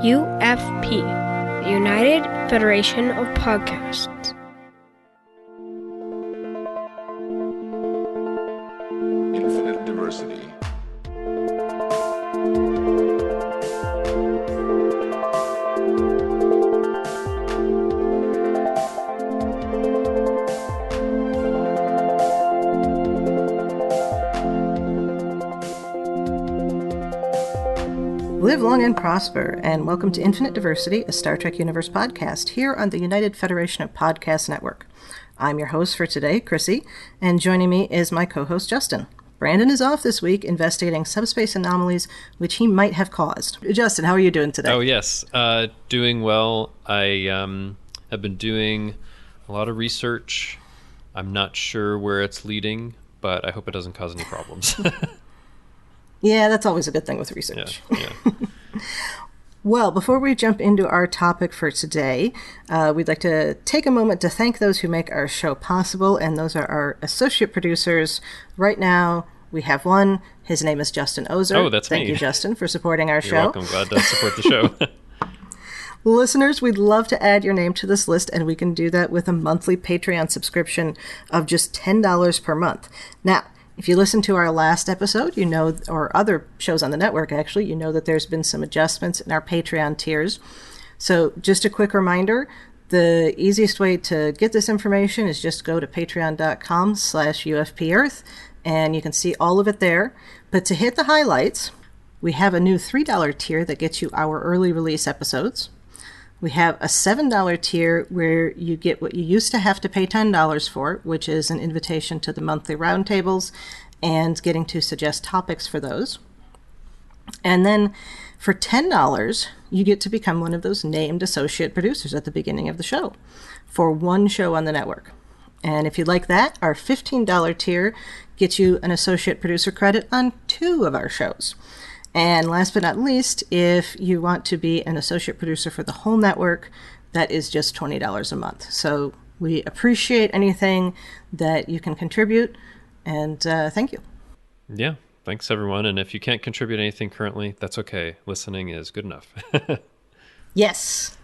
UFP, the United Federation of Podcasts. Infinite diversity. Live long and prosper, and welcome to Infinite Diversity, a Star Trek Universe podcast here on the United Federation of Podcast Network. I'm your host for today, Chrissie, and joining me is my co-host, Justin. Brandon is off this week investigating subspace anomalies which he might have caused. Justin, how are you doing today? Oh, yes. Doing well. I have been doing a lot of research. I'm not sure where it's leading, but I hope it doesn't cause any problems. Yeah, that's always a good thing with research. Yeah. Well, before we jump into our topic for today, we'd like to take a moment to thank those who make our show possible, and those are our associate producers. Right now, we have one. His name is Justin Oser. Oh, that's Thank me. you, Justin, for supporting our show. You're welcome. Glad to support the show. Listeners, we'd love to add your name to this list, and we can do that with a monthly Patreon subscription of just $10 per month. Now, if you listen to our last episode, you know, or other shows on the network, actually, you know that there's been some adjustments in our Patreon tiers. So just a quick reminder, the easiest way to get this information is just go to patreon.com/UFPearth, and you can see all of it there. But to hit the highlights, we have a new $3 tier that gets you our early release episodes. We have a $7 tier where you get what you used to have to pay $10 for, which is an invitation to the monthly roundtables and getting to suggest topics for those. And then for $10, you get to become one of those named associate producers at the beginning of the show for one show on the network. And if you like that, our $15 tier gets you an associate producer credit on 2 of our shows. And last but not least, if you want to be an associate producer for the whole network, that is just $20 a month. So we appreciate anything that you can contribute, and thank you. Yeah, thanks everyone. And if you can't contribute anything currently, that's okay. Listening is good enough. Yes.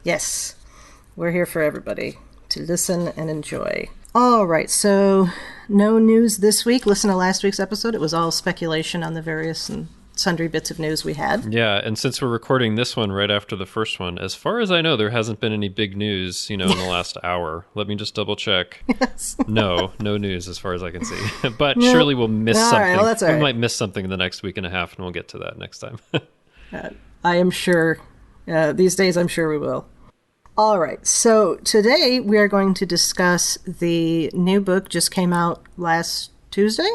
We're here for everybody to listen and enjoy. All right, so no news this week. Listen to last week's episode. It was all speculation on the various and sundry bits of news we had. Yeah, and since we're recording this one right after the first one, as far as I know, there hasn't been any big news, in the last hour. Let me just double check. Yes. No news as far as I can see. But surely we'll miss something. Right, well, that's all right. We might miss something in the next week and a half, and we'll get to that next time. I am sure. These days, I'm sure we will. All right, so today we are going to discuss the new book just came out last Tuesday?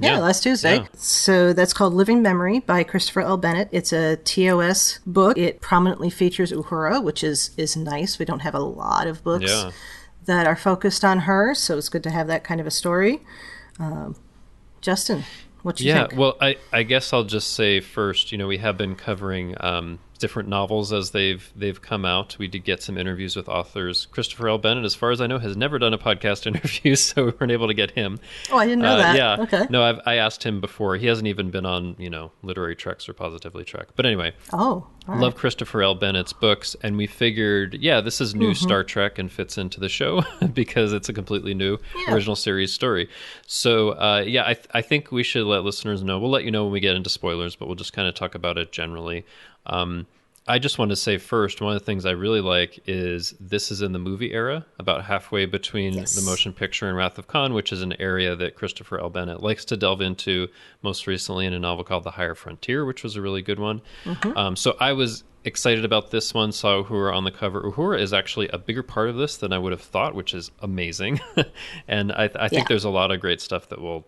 Yeah, last Tuesday. Yeah. So that's called Living Memory by Christopher L. Bennett. It's a TOS book. It prominently features Uhura, which is nice. We don't have a lot of books that are focused on her, so it's good to have that kind of a story. Justin, what do you think? Yeah, well, I guess I'll just say first, we have been covering different novels as they've come out. We did get some interviews with authors. Christopher L. Bennett, as far as I know, has never done a podcast interview, so we weren't able to get him. Oh, I didn't know that. Yeah. Okay. No, I asked him before. He hasn't even been on, Literary Treks or Positively Trek. But anyway, all right. Love Christopher L. Bennett's books, and we figured, this is new Star Trek and fits into the show because it's a completely new original series story. So, I think we should let listeners know. We'll let you know when we get into spoilers, but we'll just kind of talk about it generally. I just want to say first, one of the things I really like is this is in the movie era, about halfway between the motion picture and Wrath of Khan, which is an area that Christopher L. Bennett likes to delve into, most recently in a novel called The Higher Frontier, which was a really good one. So I was excited about this one, saw Uhura on the cover. Uhura is actually a bigger part of this than I would have thought, which is amazing. And I think there's a lot of great stuff that we'll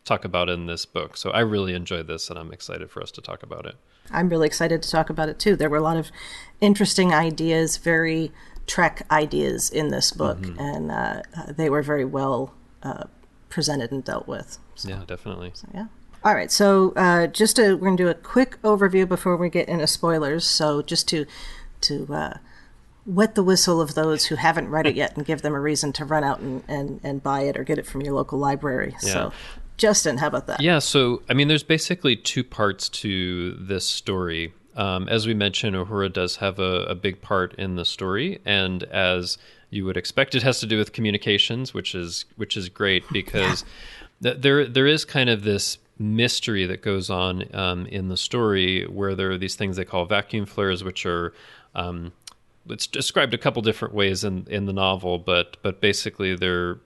talk about in this book. So I really enjoyed this, and I'm excited for us to talk about it. I'm really excited to talk about it, too. There were a lot of interesting ideas, very Trek ideas in this book, and they were very well presented and dealt with. So, yeah, definitely. So, yeah. All right, so we're going to do a quick overview before we get into spoilers. So just to wet the whistle of those who haven't read it yet and give them a reason to run out and buy it or get it from your local library. Yeah. So Justin, how about that? Yeah, so, I mean, there's basically 2 parts to this story. As we mentioned, Uhura does have a big part in the story, and as you would expect, it has to do with communications, which is great because there is kind of this mystery that goes on in the story where there are these things they call vacuum flares, which are it's described a couple different ways in the novel, but basically they're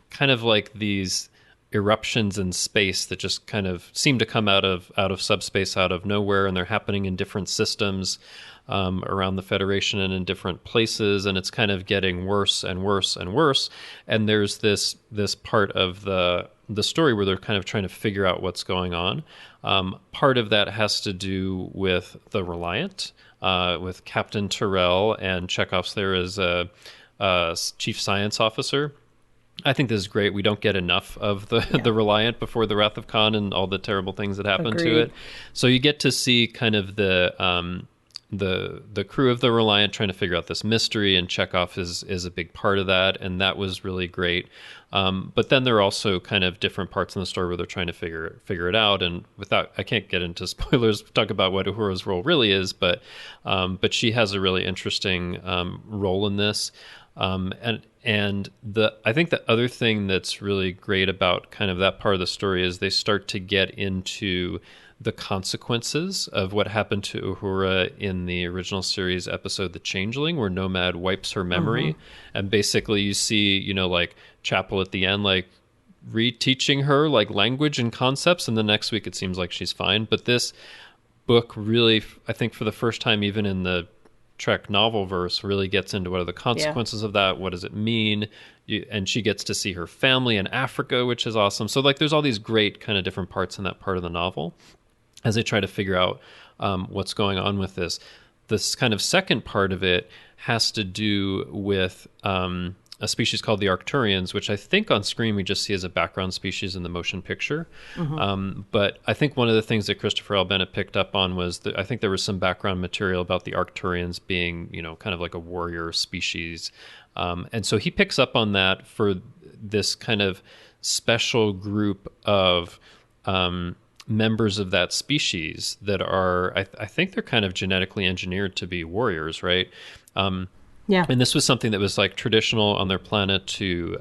kind of like these eruptions in space that just kind of seem to come out of subspace, out of nowhere, and they're happening in different systems around the Federation and in different places, and it's kind of getting worse and worse and worse. And there's this part of the story where they're kind of trying to figure out what's going on. Part of that has to do with the Reliant, with Captain Terrell, and Chekhov's there as a chief science officer. I think this is great. We don't get enough of the Reliant before the Wrath of Khan and all the terrible things that happen to it. So you get to see kind of the crew of the Reliant trying to figure out this mystery, and Chekhov is a big part of that, and that was really great. But then there are also kind of different parts in the story where they're trying to figure it out. And I can't get into spoilers, talk about what Uhura's role really is, but she has a really interesting role in this. And I think the other thing that's really great about kind of that part of the story is they start to get into the consequences of what happened to Uhura in the original series episode The Changeling, where Nomad wipes her memory. And basically you see, like Chapel at the end, like reteaching her like language and concepts. And the next week it seems like she's fine. But this book really, I think for the first time, even in the Trek novel verse, really gets into what are the consequences of that. What does it mean? And she gets to see her family in Africa, which is awesome. So like there's all these great kind of different parts in that part of the novel as they try to figure out what's going on with this. This kind of second part of it has to do with a species called the Arcturians, which I think on screen we just see as a background species in the motion picture. But I think one of the things that Christopher L. Bennett picked up on was that I think there was some background material about the Arcturians being, kind of like a warrior species. And so he picks up on that for this kind of special group of members of that species that are, I think they're kind of genetically engineered to be warriors, right? And this was something that was like traditional on their planet to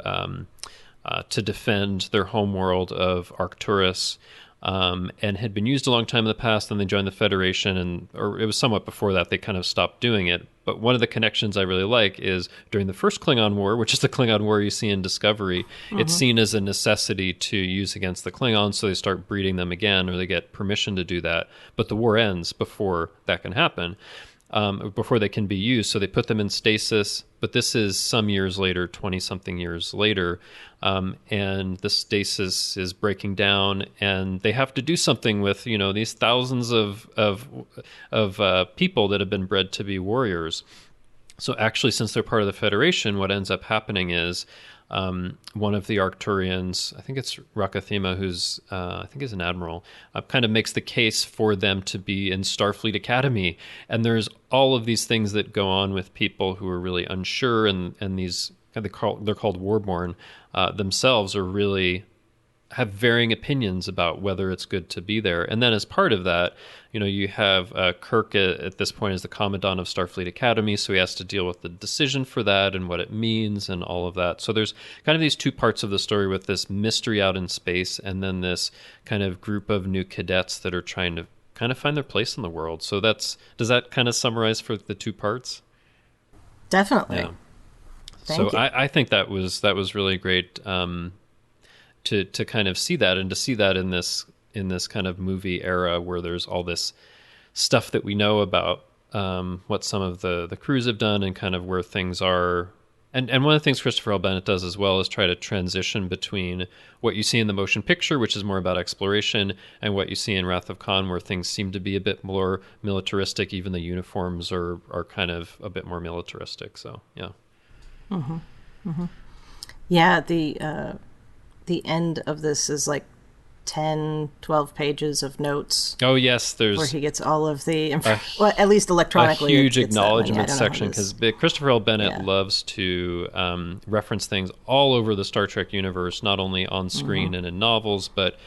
defend their home world of Arcturus, and had been used a long time in the past. Then they joined the Federation, or it was somewhat before that, they kind of stopped doing it. But one of the connections I really like is during the first Klingon War, which is the Klingon War you see in Discovery, it's seen as a necessity to use against the Klingons, so they start breeding them again, or they get permission to do that. But the war ends before that can happen. Before they can be used. So they put them in stasis, but this is some years later, 20-something years later, and the stasis is breaking down, and they have to do something with, these thousands of people that have been bred to be warriors. So actually, since they're part of the Federation, what ends up happening is one of the Arcturians, I think it's Rakathima, who's I think is an admiral, kind of makes the case for them to be in Starfleet Academy. And there's all of these things that go on with people who are really unsure, and these they're called Warborn themselves are really have varying opinions about whether it's good to be there. And then as part of that, you have Kirk at this point is the Commandant of Starfleet Academy, so he has to deal with the decision for that and what it means and all of that. So there's kind of these two parts of the story with this mystery out in space, and then this kind of group of new cadets that are trying to kind of find their place in the world. So does that kind of summarize for the two parts? Definitely. Yeah. Thank you. I think that was really great. To kind of see that, and to see that in this kind of movie era where there's all this stuff that we know about what some of the crews have done and kind of where things are. And one of the things Christopher L. Bennett does as well is try to transition between what you see in the motion picture, which is more about exploration, and what you see in Wrath of Khan, where things seem to be a bit more militaristic. Even the uniforms are kind of a bit more militaristic. So, yeah. Yeah, the end of this is like 10, 12 pages of notes. Oh, yes. There's where he gets all of the well, at least electronically. A huge acknowledgement section, because Christopher L. Bennett loves to reference things all over the Star Trek universe, not only on screen and in novels, but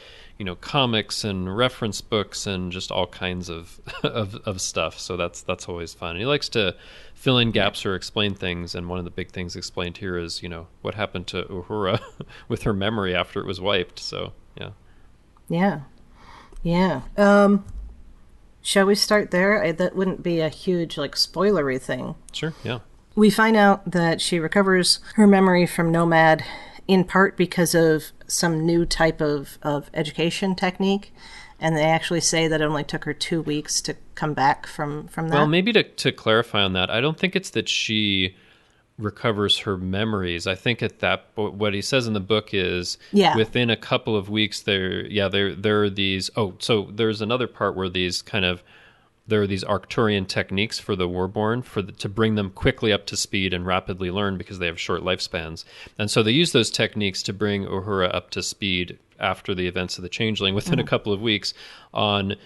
comics and reference books and just all kinds of of stuff. So that's always fun. And he likes to fill in gaps or explain things. And one of the big things explained here is, what happened to Uhura with her memory after it was wiped. So, yeah. Yeah. Yeah. Shall we start there? That wouldn't be a huge, spoilery thing. Sure, yeah. We find out that she recovers her memory from Nomad in part because of some new type of education technique. And they actually say that it only took her 2 weeks to come back from that. Well, maybe to clarify on that, I don't think it's that she recovers her memories. I think what he says in the book is within a couple of weeks there are these. Oh, so there's another part where there are these Arcturian techniques for the Warborn to bring them quickly up to speed and rapidly learn because they have short lifespans. And so they use those techniques to bring Uhura up to speed after the events of the Changeling within a couple of weeks on,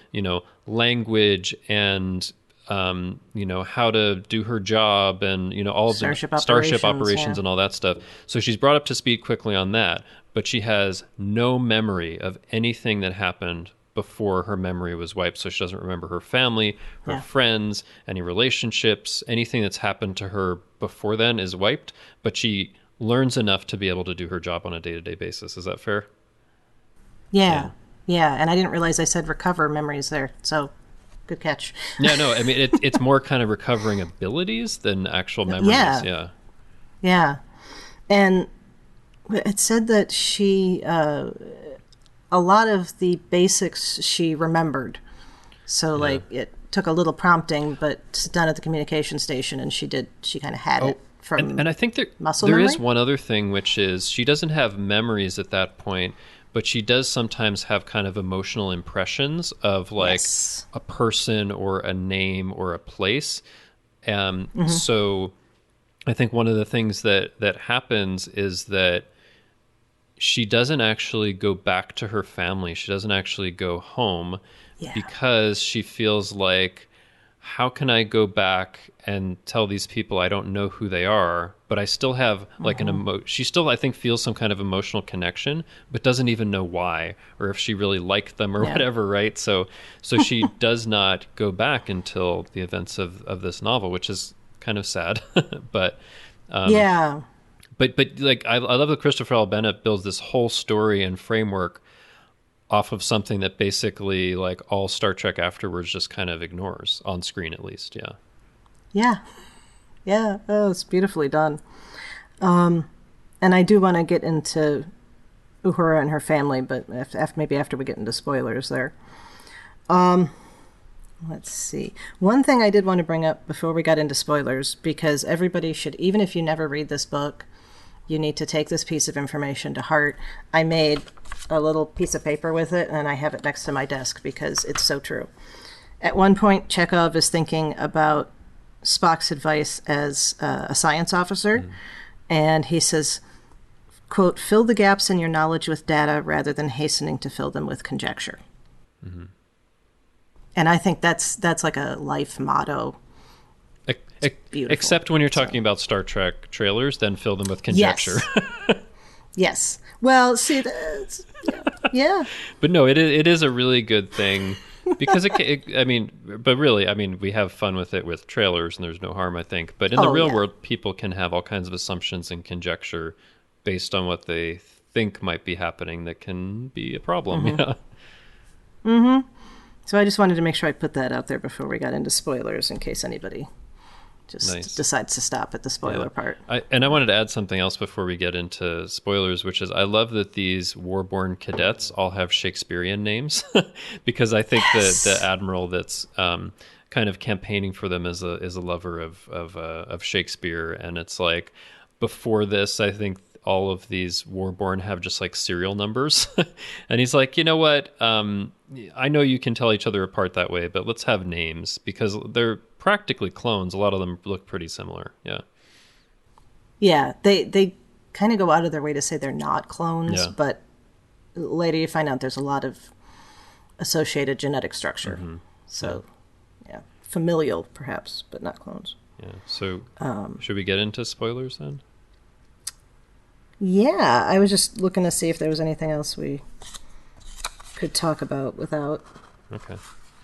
language and, how to do her job and, all of the starship operations and all that stuff. So she's brought up to speed quickly on that, but she has no memory of anything that happened before her memory was wiped. So she doesn't remember her family, her friends, any relationships, anything that's happened to her before then is wiped, but she learns enough to be able to do her job on a day-to-day basis. Is that fair? Yeah. And I didn't realize I said recover memories there. So good catch. No, I mean, it's more kind of recovering abilities than actual memories. Yeah. And it said that she, a lot of the basics she remembered. So it took a little prompting, but it's done at the communication station, and she kind of had it from and I think muscle there memory? Is one other thing, which is she doesn't have memories at that point, but she does sometimes have kind of emotional impressions of a person or a name or a place. So I think one of the things that happens is that she doesn't actually go back to her family. She doesn't actually go home because she feels like, how can I go back and tell these people I don't know who they are, but I still have she still, I think, feels some kind of emotional connection, but doesn't even know why, or if she really liked them or whatever, right? So she does not go back until the events of this novel, which is kind of sad, but But I love that Christopher L. Bennett builds this whole story and framework off of something that basically all Star Trek afterwards just kind of ignores, on screen at least. Yeah. Oh, it's beautifully done. And I do want to get into Uhura and her family, but maybe after we get into spoilers there. Let's see. One thing I did want to bring up before we got into spoilers, because everybody should, even if you never read this book, you need to take this piece of information to heart. I made a little piece of paper with it, and I have it next to my desk because it's so true. At one point, Chekhov is thinking about Spock's advice as a science officer, and he says, quote, "Fill the gaps in your knowledge with data rather than hastening to fill them with conjecture." Mm-hmm. And I think that's like a life motto. Except when you're talking about Star Trek trailers, then fill them with conjecture. Yes. Well, see, that's, yeah. But no, it is a really good thing because we have fun with it with trailers, and there's no harm, I think. But in the real world, people can have all kinds of assumptions and conjecture based on what they think might be happening that can be a problem. Mm-hmm. Mm-hmm. So I just wanted to make sure I put that out there before we got into spoilers, in case anybody just decides to stop at the spoiler part. I wanted to add something else before we get into spoilers, which is I love that these Warborn cadets all have Shakespearean names because I think the admiral that's kind of campaigning for them is a lover of Shakespeare, and it's like before this, I think all of these Warborn have just serial numbers, and he's like, you know what? I know you can tell each other apart that way, but let's have names because they're practically clones. A lot of them look pretty similar. Yeah, they kind of go out of their way to say they're not clones, but later you find out there's a lot of associated genetic structure. Mm-hmm. So, familial perhaps, but not clones. Yeah. So, should we get into spoilers then? Yeah, I was just looking to see if there was anything else we could talk about without. Okay.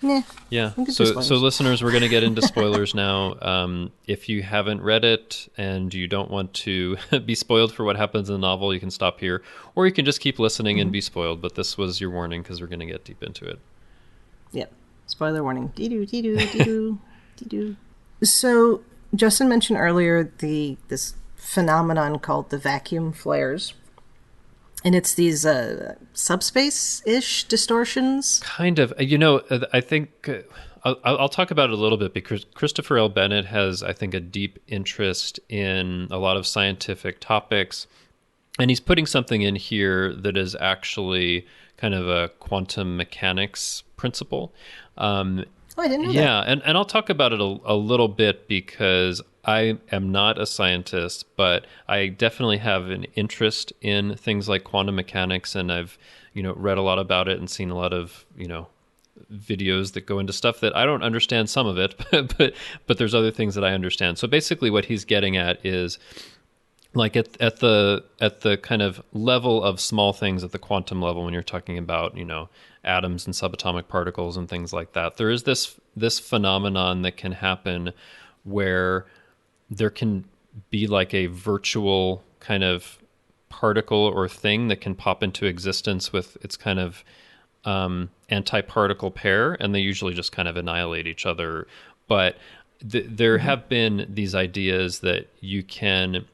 Yeah. Yeah. We could So, do spoilers. so listeners, we're going to get into spoilers now. If you haven't read it and you don't want to be spoiled for what happens in the novel, you can stop here, or you can just keep listening and be spoiled. But this was your warning because we're going to get deep into it. Yep. Spoiler warning. Dee-doo, dee-doo, dee-doo, dee-doo. So Justin mentioned earlier this phenomenon called the vacuum flares. And it's these subspace-ish distortions. Kind of. I think I'll talk about it a little bit because Christopher L. Bennett has, I think, a deep interest in a lot of scientific topics. And he's putting something in here that is actually kind of a quantum mechanics principle. I didn't know that. Yeah, and I'll talk about it a little bit because I am not a scientist, but I definitely have an interest in things like quantum mechanics, and I've read a lot about it and seen a lot of videos that go into stuff that I don't understand some of it, but there's other things that I understand. So basically, what he's getting at is like at the kind of level of small things at the quantum level when you're talking about atoms and subatomic particles and things like that. There is this phenomenon that can happen where there can be like a virtual kind of particle or thing that can pop into existence with its kind of antiparticle pair, and they usually just kind of annihilate each other. But there have been these ideas that you can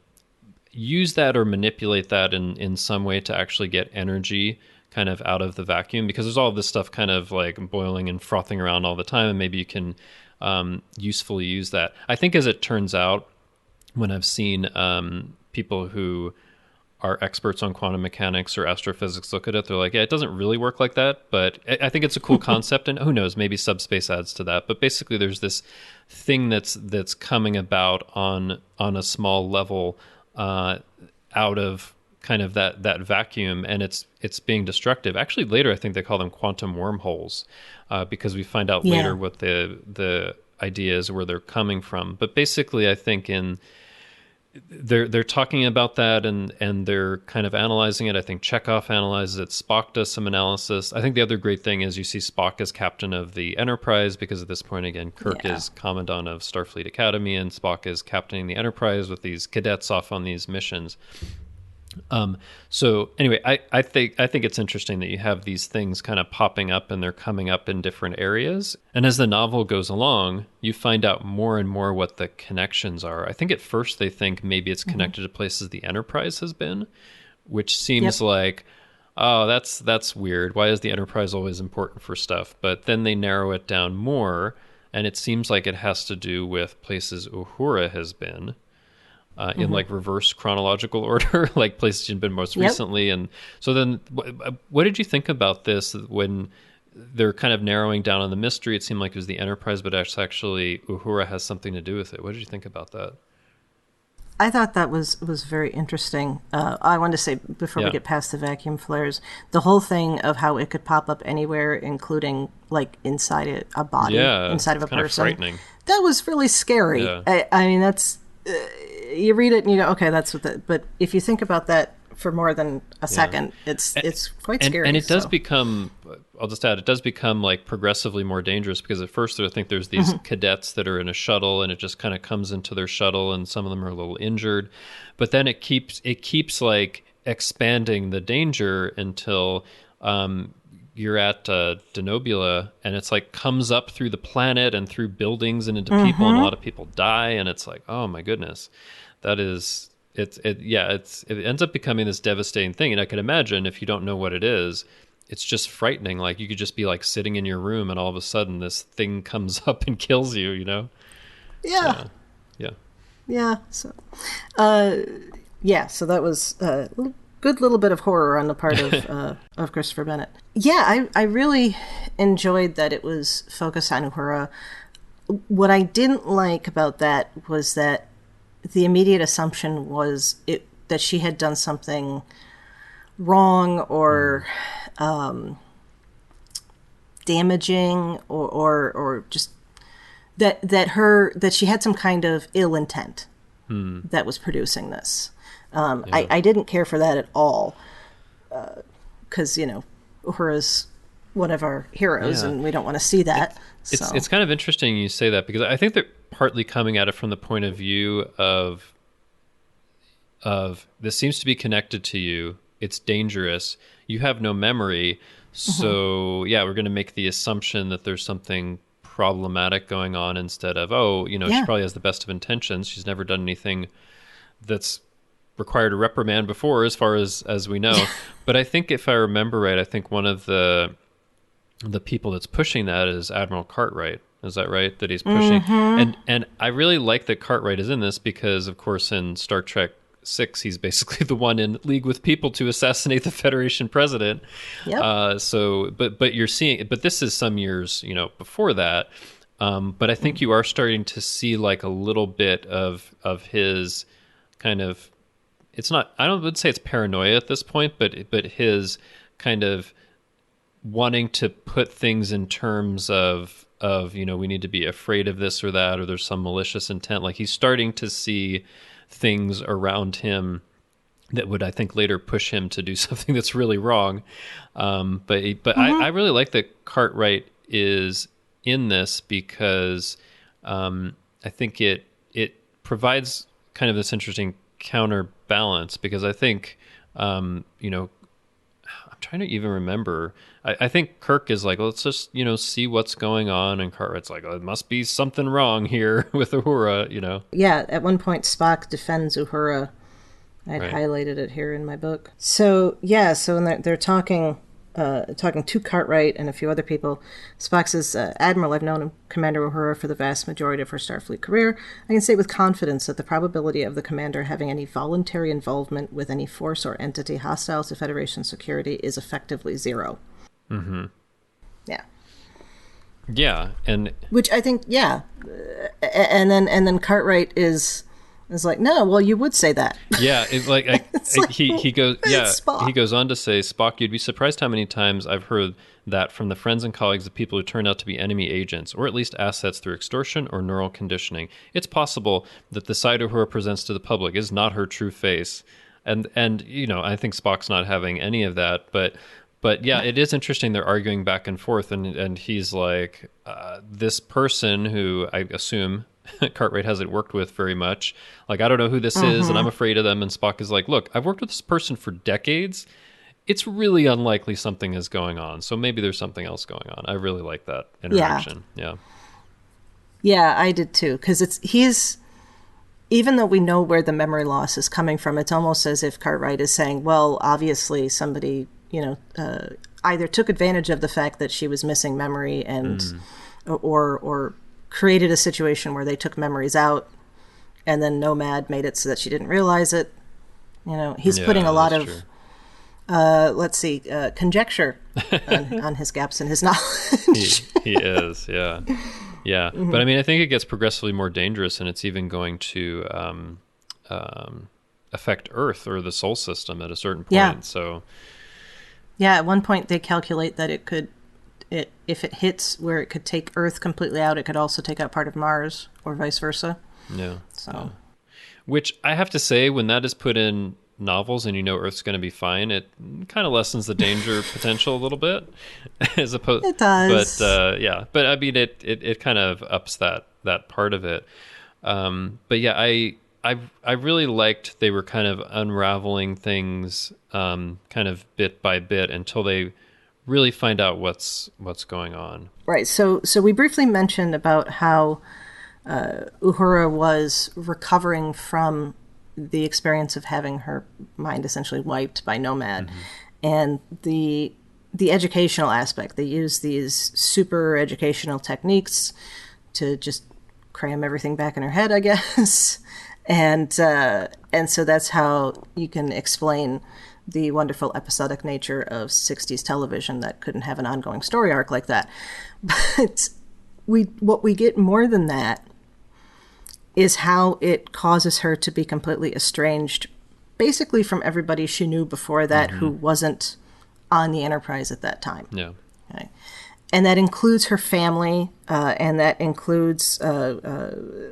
use that or manipulate that in some way to actually get energy kind of out of the vacuum, because there's all this stuff kind of like boiling and frothing around all the time, and maybe you can usefully use that. I think as it turns out, when I've seen people who are experts on quantum mechanics or astrophysics look at it, they're like, yeah, it doesn't really work like that, but I think it's a cool concept, and who knows, maybe subspace adds to that. But basically there's this thing that's coming about on a small level out of kind of that vacuum, and it's being destructive. Actually, later I think they call them quantum wormholes, because we find out later what the idea is, where they're coming from. But basically, I think they're talking about that, and they're kind of analyzing it. I think Chekhov analyzes it. Spock does some analysis. I think the other great thing is you see Spock as captain of the Enterprise, because at this point, again, Kirk is commandant of Starfleet Academy, and Spock is captaining the Enterprise with these cadets off on these missions. So anyway, I think it's interesting that you have these things kind of popping up, and they're coming up in different areas. And as the novel goes along, you find out more and more what the connections are. I think at first they think maybe it's connected to places the Enterprise has been, which seems like, oh, that's weird. Why is the Enterprise always important for stuff? But then they narrow it down more, and it seems like it has to do with places Uhura has been. In like reverse chronological order, like places she'd been most recently. And so then what did you think about this when they're kind of narrowing down on the mystery? It seemed like it was the Enterprise, but actually Uhura has something to do with it. What did you think about that? I thought that was very interesting. I wanted to say, before we get past the vacuum flares, the whole thing of how it could pop up anywhere, including like inside a body, inside of a person. Of frightening. That was really scary. Yeah. I mean, that's... you read it and you go, okay, that's what that. But if you think about that for more than a second, it's quite scary. And it does become, I'll just add, it does become like progressively more dangerous, because at first I think there's these cadets that are in a shuttle, and it just kind of comes into their shuttle, and some of them are a little injured. But then it keeps like expanding the danger until you're at Denobula, and it's like comes up through the planet and through buildings and into people, and a lot of people die, and it's like, oh my goodness, that is it ends up becoming this devastating thing. And I can imagine, if you don't know what it is, it's just frightening. Like you could just be like sitting in your room, and all of a sudden this thing comes up and kills you, Yeah. So so that was good little bit of horror on the part of Christopher Bennett. Yeah, I really enjoyed that it was focused on Uhura. What I didn't like about that was that the immediate assumption was that she had done something wrong or damaging or just that she had some kind of ill intent that was producing this. I didn't care for that at all, because Uhura's one of our heroes, Yeah. and we don't want to see that. It's kind of interesting you say that, because I think they're partly coming at it from the point of view of this seems to be connected to you. It's dangerous. You have no memory. So yeah, we're going to make the assumption that there's something problematic going on, instead of, she probably has the best of intentions. She's never done anything that's required a reprimand before, as far as we know. But I think, if I remember right, I think one of the people that's pushing that is Admiral Cartwright. Is that right? That he's pushing. And I really like that Cartwright is in this, because of course in Star Trek 6 he's basically the one in league with people to assassinate the Federation president. Yep. But you're seeing, but this is some years before that. But I think you are starting to see like a little bit of his kind of, it's not, I would say it's paranoia at this point, but his kind of wanting to put things in terms of we need to be afraid of this or that, or there's some malicious intent. Like, he's starting to see things around him that would, I think, later push him to do something that's really wrong. But I really like that Cartwright is in this, because I think it provides kind of this interesting counterbalance, because I think I'm trying to even remember. I think Kirk is like, let's just see what's going on, and Cartwright's like, it must be something wrong here with Uhura. Yeah, at one point Spock defends Uhura. I'd highlighted it here in my book. So when they're talking to Cartwright and a few other people, Spock says, Admiral, I've known Commander Uhura for the vast majority of her Starfleet career. I can say with confidence that the probability of the commander having any voluntary involvement with any force or entity hostile to Federation security is effectively zero. Mm-hmm. Yeah. Yeah, and which I think, and then Cartwright is like, no, well, you would say that. Yeah, he goes. Yeah, he goes on to say, Spock, you'd be surprised how many times I've heard that from the friends and colleagues of people who turned out to be enemy agents, or at least assets through extortion or neural conditioning. It's possible that the side of her presents to the public is not her true face, and I think Spock's not having any of that, but yeah, it is interesting. They're arguing back and forth, and he's like, this person who I assume Cartwright hasn't worked with very much. Like, I don't know who this is, and I'm afraid of them. And Spock is like, look, I've worked with this person for decades. It's really unlikely something is going on. So maybe there's something else going on. I really like that interaction. Yeah, I did too. Because even though we know where the memory loss is coming from, it's almost as if Cartwright is saying, well, obviously somebody, either took advantage of the fact that she was missing memory and, or created a situation where they took memories out, and then Nomad made it so that she didn't realize it. He's putting a lot of, conjecture on his gaps in his knowledge. He is, yeah. Mm-hmm. But I mean, I think it gets progressively more dangerous, and it's even going to affect Earth or the Sol system at a certain point. Yeah. So, yeah, at one point they calculate that if it hits where it could take Earth completely out, it could also take out part of Mars, or vice versa. Yeah. So, yeah. Which I have to say, when that is put in novels and Earth's going to be fine, it kind of lessens the danger potential a little bit, as opposed. It does. But but I mean, it kind of ups that part of it. But yeah, I really liked they were kind of unraveling things, kind of bit by bit, until they really find out what's going on. Right. So we briefly mentioned about how Uhura was recovering from the experience of having her mind essentially wiped by Nomad, and the educational aspect. They use these super educational techniques to just cram everything back in her head, I guess, and so that's how you can explain the wonderful episodic nature of 60s television that couldn't have an ongoing story arc like that. But what we get more than that is how it causes her to be completely estranged, basically from everybody she knew before that who wasn't on the Enterprise at that time. Yeah. Okay. And that includes her family, and that includes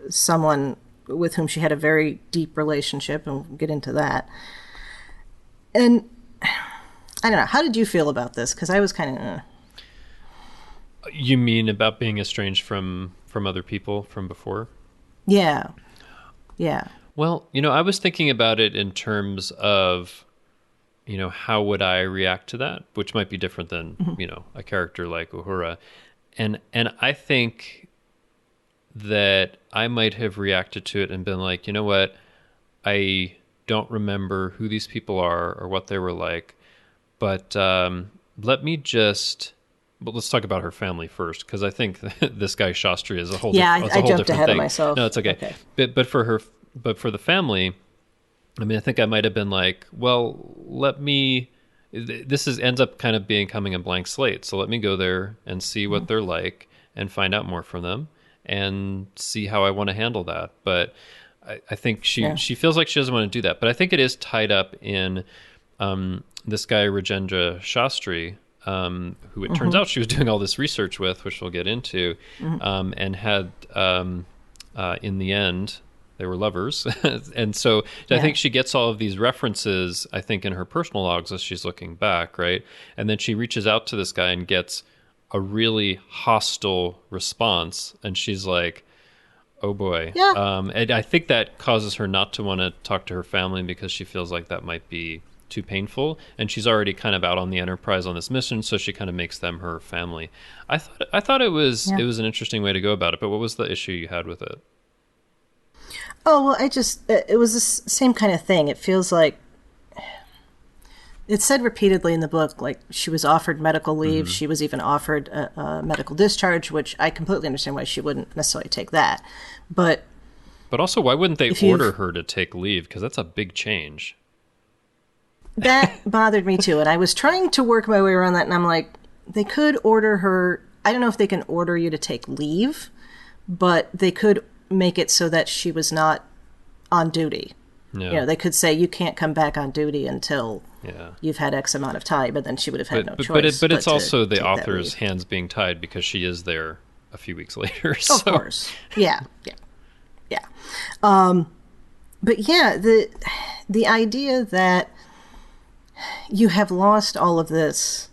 someone with whom she had a very deep relationship, and we'll get into that. And I don't know, how did you feel about this? Because I was kind of... You mean about being estranged from other people from before? Yeah. Yeah. Well, I was thinking about it in terms of, how would I react to that, which might be different than, a character like Uhura. And I think that I might have reacted to it and been like, you know what? I don't remember who these people are or what they were like, but let's talk about her family first, because I think this guy Shastri is a whole different thing. I jumped ahead of myself. No, it's okay. But for the family, I mean, I think I might have been like, well, ends up kind of becoming a blank slate. So let me go there and see what they're like and find out more from them and see how I want to handle that. But I think she feels like she doesn't want to do that. But I think it is tied up in this guy Rajendra Shastri, who it turns out she was doing all this research with, which we'll get into, and had, in the end, they were lovers. And so I think she gets all of these references, I think, in her personal logs as she's looking back, right? And then she reaches out to this guy and gets a really hostile response. And she's like, oh boy. Yeah. And I think that causes her not to want to talk to her family because she feels like that might be too painful, and she's already kind of out on the Enterprise on this mission, so she kind of makes them her family. I thought it was an interesting way to go about it, but what was the issue you had with it? Oh, well, it was the same kind of thing. It feels like it's said repeatedly in the book, like she was offered medical leave. She was even offered a medical discharge, which I completely understand why she wouldn't necessarily take that. But also, why wouldn't they order her to take leave? Because that's a big change. That bothered me too, and I was trying to work my way around that, and I'm like, they could order her. I don't know if they can order you to take leave, but they could make it so that she was not on duty. Yeah. They could say you can't come back on duty until you've had X amount of time, but then she would have had no choice. But it's also the author's hands being tied because she is there a few weeks later. So. Of course, yeah. But yeah, the idea that you have lost all of this,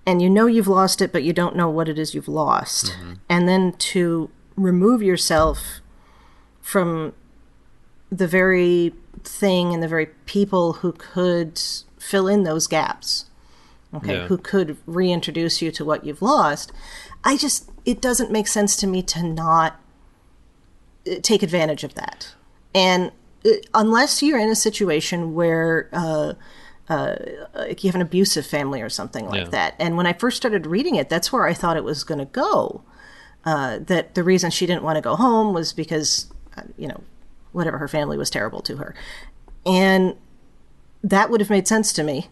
and you've lost it, but you don't know what it is you've lost. And then to remove yourself from the very thing and the very people who could fill in those gaps, who could reintroduce you to what you've lost. It doesn't make sense to me to not take advantage of that. And unless you're in a situation where you have an abusive family or something like that. And when I first started reading it, that's where I thought it was going to go. That the reason she didn't want to go home was because, whatever, her family was terrible to her. And that would have made sense to me.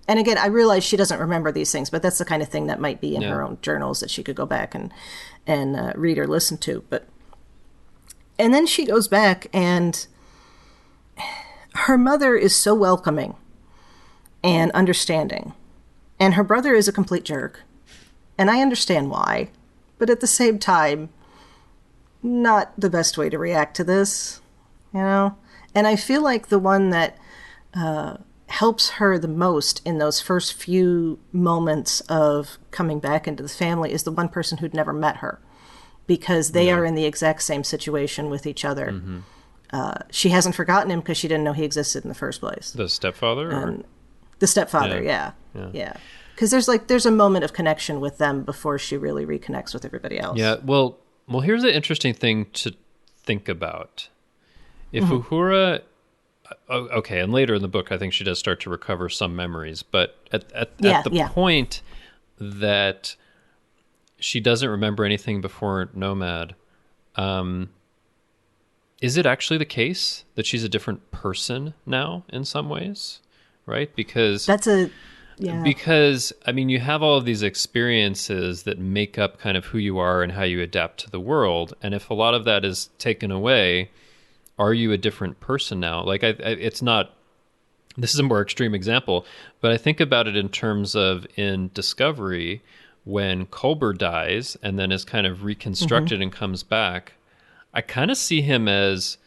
And again, I realize she doesn't remember these things, but that's the kind of thing that might be in her own journals that she could go back and read or listen to. And then she goes back, and her mother is so welcoming and understanding. And her brother is a complete jerk. And I understand why. But at the same time, not the best way to react to this, And I feel like the one that helps her the most in those first few moments of coming back into the family is the one person who'd never met her. Because they are in the exact same situation with each other. She hasn't forgotten him because she didn't know he existed in the first place. The stepfather? The stepfather, yeah. Because there's a moment of connection with them before she really reconnects with everybody else. Yeah, well, here's the interesting thing to think about. If Uhura... Okay, and later in the book, I think she does start to recover some memories. But at the point that she doesn't remember anything before Nomad, is it actually the case that she's a different person now in some ways? Right? Because... Because, I mean, you have all of these experiences that make up kind of who you are and how you adapt to the world. And if a lot of that is taken away, are you a different person now? Like, it's not... This is a more extreme example, but I think about it in terms of in Discovery, when Culber dies and then is kind of reconstructed and comes back, I kind of see him as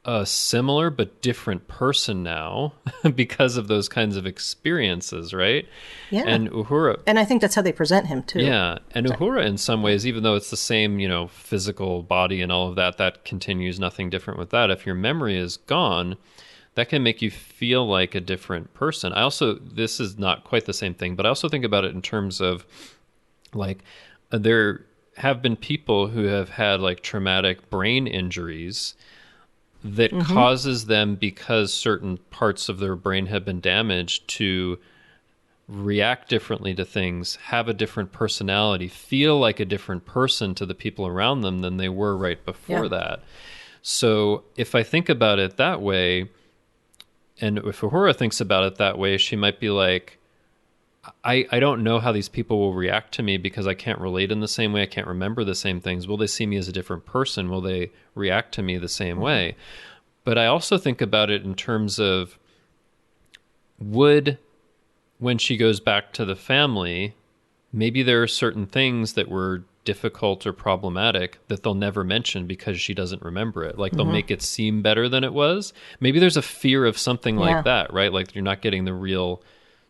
a similar but different person now because of those kinds of experiences, right? Yeah. And Uhura... And I think that's how they present him, too. Yeah. And Uhura, in some ways, even though it's the same, physical body and all of that, that continues, nothing different with that. If your memory is gone, that can make you feel like a different person. This is not quite the same thing, but I also think about it in terms of, like, there have been people who have had, like, traumatic brain injuries that causes them, because certain parts of their brain have been damaged, to react differently to things, have a different personality, feel like a different person to the people around them than they were right before that. So if I think about it that way, and if Uhura thinks about it that way, she might be like, I don't know how these people will react to me because I can't relate in the same way. I can't remember the same things. Will they see me as a different person? Will they react to me the same way? But I also think about it in terms of, when she goes back to the family, maybe there are certain things that were difficult or problematic that they'll never mention because she doesn't remember it. Like, they'll make it seem better than it was. Maybe there's a fear of something like that, right? Like, you're not getting the real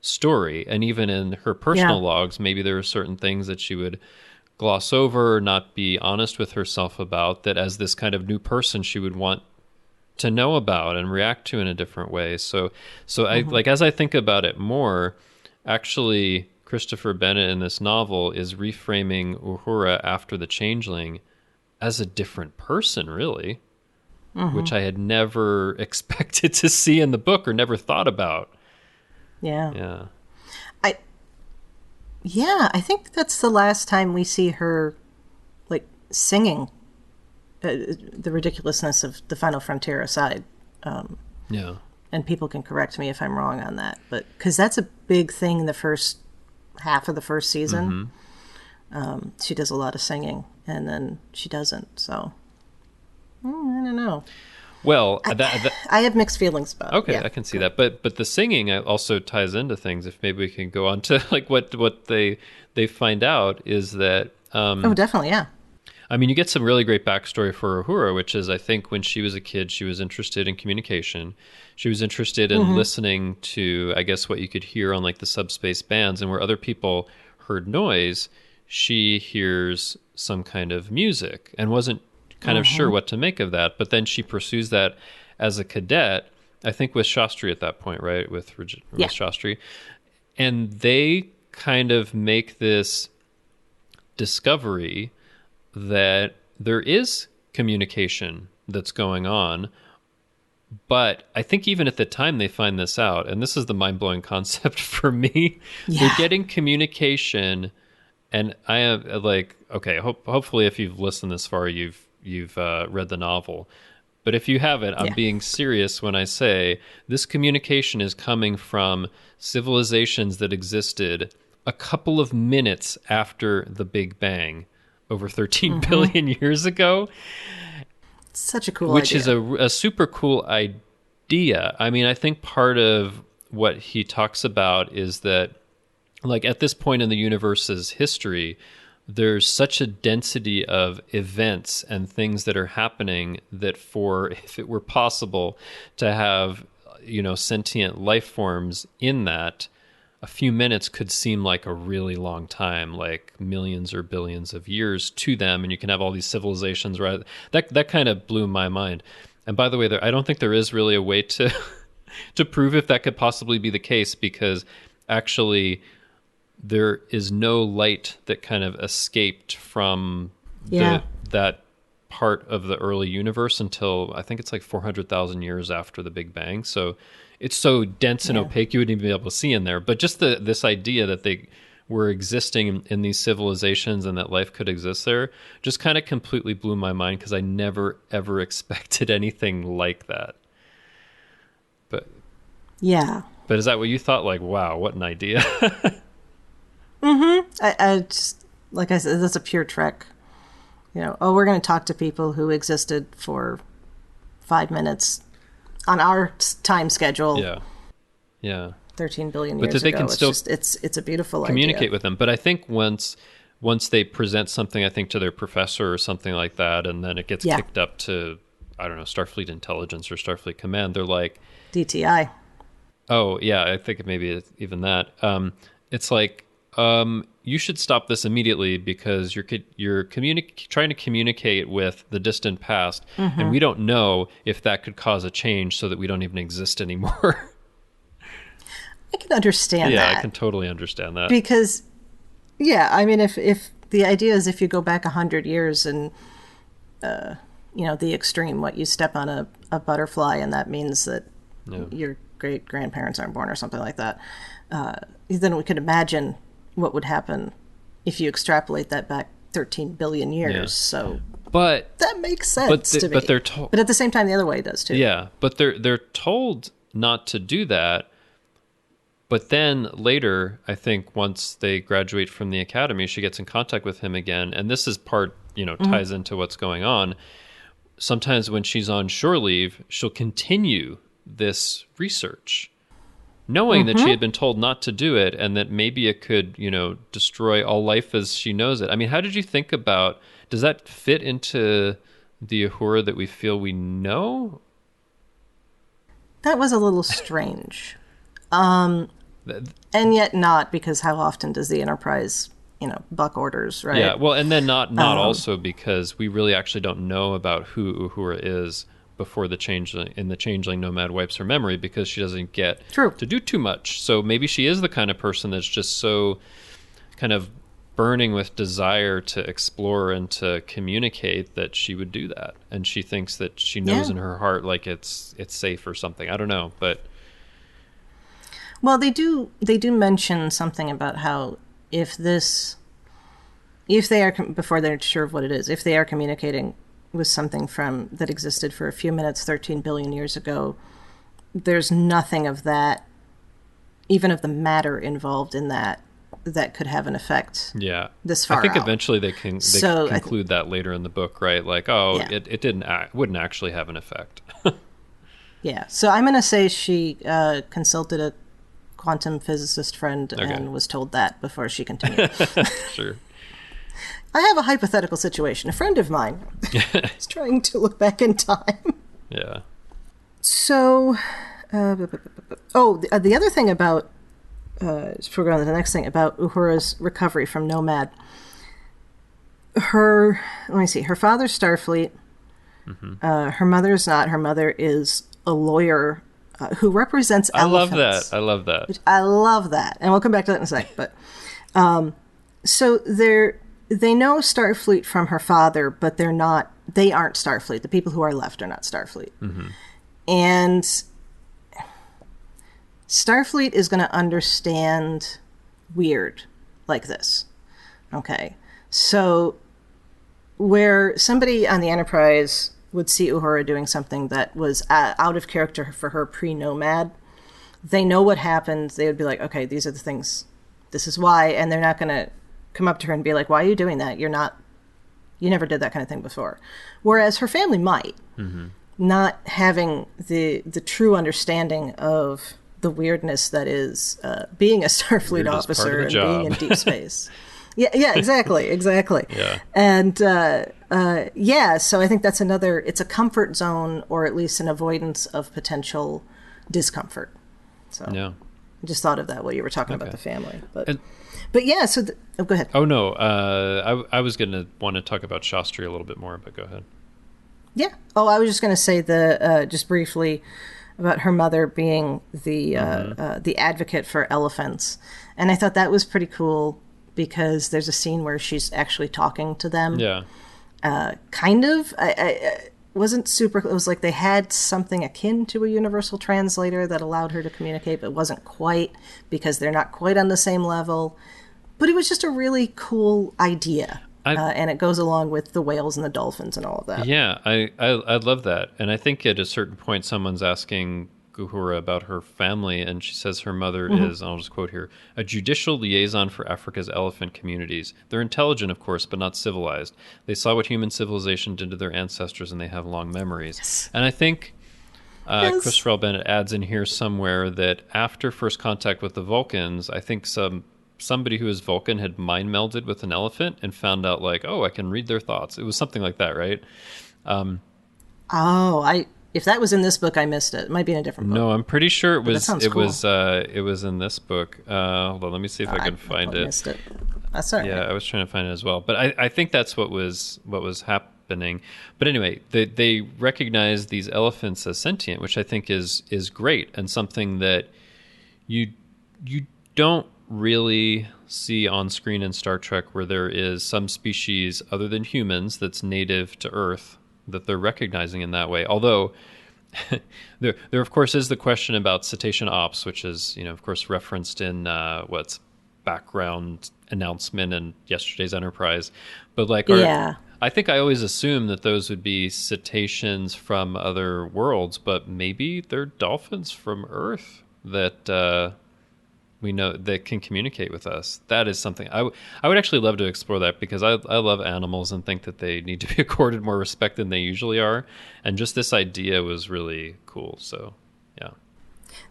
story. And even in her personal logs, maybe there are certain things that she would gloss over or not be honest with herself about, that as this kind of new person she would want to know about and react to in a different way. So I, like, as I think about it more, actually Christopher Bennett in this novel is reframing Uhura after the Changeling as a different person, really, which I had never expected to see in the book or never thought about. Yeah. I think that's the last time we see her, like, singing the ridiculousness of the Final Frontier aside. And people can correct me if I'm wrong on that, but because that's a big thing in the first half of the first season. She does a lot of singing, and then she doesn't. So I don't know. Well, I have mixed feelings about it. Okay, I can see that. But the singing also ties into things. If maybe we can go on to, like, what they find out is that... oh, definitely, yeah. I mean, you get some really great backstory for Uhura, which is, I think, when she was a kid, she was interested in communication. She was interested in listening to, I guess, what you could hear on, like, the subspace bands, and where other people heard noise, she hears some kind of music and wasn't kind of sure what to make of that. But then she pursues that as a cadet, I think with Shastri at that point, right? With Shastri. And they kind of make this discovery that there is communication that's going on. But I think even at the time they find this out, and this is the mind-blowing concept for me, they're getting communication, and I am like, okay, hopefully if you've listened this far, you've read the novel. But if you haven't, I'm being serious when I say this communication is coming from civilizations that existed a couple of minutes after the Big Bang, over 13 billion years ago. Such a cool which idea. is a super cool idea. I mean, I think part of what he talks about is that, like, at this point in the universe's history, there's such a density of events and things that are happening that if it were possible to have, sentient life forms in that, a few minutes could seem like a really long time, like millions or billions of years to them. And you can have all these civilizations, right? That kind of blew my mind. And by the way, I don't think there is really a way to to prove if that could possibly be the case, because actually there is no light that kind of escaped from that part of the early universe until I think it's like 400,000 years after the Big Bang. So it's so dense and opaque you wouldn't even be able to see in there. But just this idea that they were existing in these civilizations and that life could exist there just kind of completely blew my mind, because I never, ever expected anything like that. But is that what you thought? Like, wow, what an idea. I just, like I said, that's a pure Trek. We're going to talk to people who existed for 5 minutes on our time schedule. Yeah. 13 billion years ago. But they can still it's a beautiful communicate idea with them. But I think once they present something, I think, to their professor or something like that, and then it gets kicked up to I don't know, Starfleet Intelligence or Starfleet Command, they're like, DTI. oh, yeah, I think maybe even that. It's like, you should stop this immediately because you're trying to communicate with the distant past, and we don't know if that could cause a change so that we don't even exist anymore. I can understand that. Yeah, I can totally understand that. Because, yeah, I mean, if the idea is if you go back 100 years and, the extreme, what you step on a butterfly and that means that your great-grandparents aren't born or something like that, then we could imagine what would happen if you extrapolate that back 13 billion years. Yeah. So, but that makes sense to me. But they're told. But at the same time, the other way does too. Yeah, but they're told not to do that. But then later, I think once they graduate from the academy, she gets in contact with him again, and this is part, ties into what's going on. Sometimes when she's on shore leave, she'll continue this research, knowing that she had been told not to do it and that maybe it could, destroy all life as she knows it. I mean, how did you think about, does that fit into the Uhura that we feel we know? That was a little strange. And yet not, because how often does the Enterprise, buck orders, right? Yeah, well, and then not also because we really actually don't know about who Uhura is before the Changeling Nomad wipes her memory, because she doesn't get to do too much. So maybe she is the kind of person that's just so kind of burning with desire to explore and to communicate that she would do that. And she thinks that she knows in her heart like it's safe or something. I don't know, but... Well, they do mention something about how if they are, before they're sure of what it is, if they are communicating with something that existed for a few minutes 13 billion years ago, there's nothing of that, even of the matter involved in that could have an effect. Yeah, this far. I think eventually they conclude that later in the book, right? Like, it wouldn't actually have an effect. Yeah, so I'm going to say she consulted a quantum physicist friend and was told that before she continued. Sure. I have a hypothetical situation. A friend of mine is trying to look back in time. Yeah. So, the other thing about, before we go on to the next thing, about Uhura's recovery from Nomad. Let me see, her father's Starfleet. Her mother's not. Her mother is a lawyer who represents elephants. I love that. I love that. And we'll come back to that in a sec. But, so they know Starfleet from her father, but they aren't Starfleet. The people who are left are not Starfleet. And Starfleet is going to understand weird like this. Okay. So where somebody on the Enterprise would see Uhura doing something that was out of character for her pre-Nomad, they know what happened. They would be like, okay, these are the things. This is why. And they're not going to come up to her and be like, why are you doing that? You never did that kind of thing before. Whereas her family might, not having the true understanding of the weirdness that is being a Starfleet officer and being in deep space. Yeah, exactly. Yeah. And so I think that's it's a comfort zone, or at least an avoidance of potential discomfort. So yeah. I just thought of that while you were talking about the family. But yeah, so... go ahead. Oh, no. I was going to want to talk about Shastri a little bit more, but go ahead. Yeah. Oh, I was just going to say just briefly about her mother being the advocate for elephants. And I thought that was pretty cool because there's a scene where she's actually talking to them. Yeah. Kind of. I wasn't super... It was like they had something akin to a universal translator that allowed her to communicate, but wasn't quite, because they're not quite on the same level. But it was just a really cool idea. And it goes along with the whales and the dolphins and all of that. Yeah, I love that. And I think at a certain point someone's asking Uhura about her family, and she says her mother is, I'll just quote here, a judicial liaison for Africa's elephant communities. They're intelligent, of course, but not civilized. They saw what human civilization did to their ancestors, and they have long memories. Yes. And I think Chrissie Bennett adds in here somewhere that after first contact with the Vulcans, I think somebody who is Vulcan had mind melded with an elephant and found out, like, oh, I can read their thoughts. It was something like that, right? Oh, if that was in this book, I missed it. It might be in a different book. No, I'm pretty sure it was. It Was in this book. Hold on, let me see if I can find it. I missed it. That's all right. Yeah, I was trying to find it as well, but I think that's what was happening. But anyway, they recognize these elephants as sentient, which I think is great and something that you don't really see on screen in Star Trek, where there is some species other than humans that's native to Earth that they're recognizing in that way. Although there of course is the question about cetacean ops, which is, of course referenced in what's background announcement in yesterday's Enterprise. But I think I always assumed that those would be cetaceans from other worlds, but maybe they're dolphins from Earth that we know that can communicate with us. That is something I would actually love to explore, that because I love animals and think that they need to be accorded more respect than they usually are. And just this idea was really cool. So, yeah.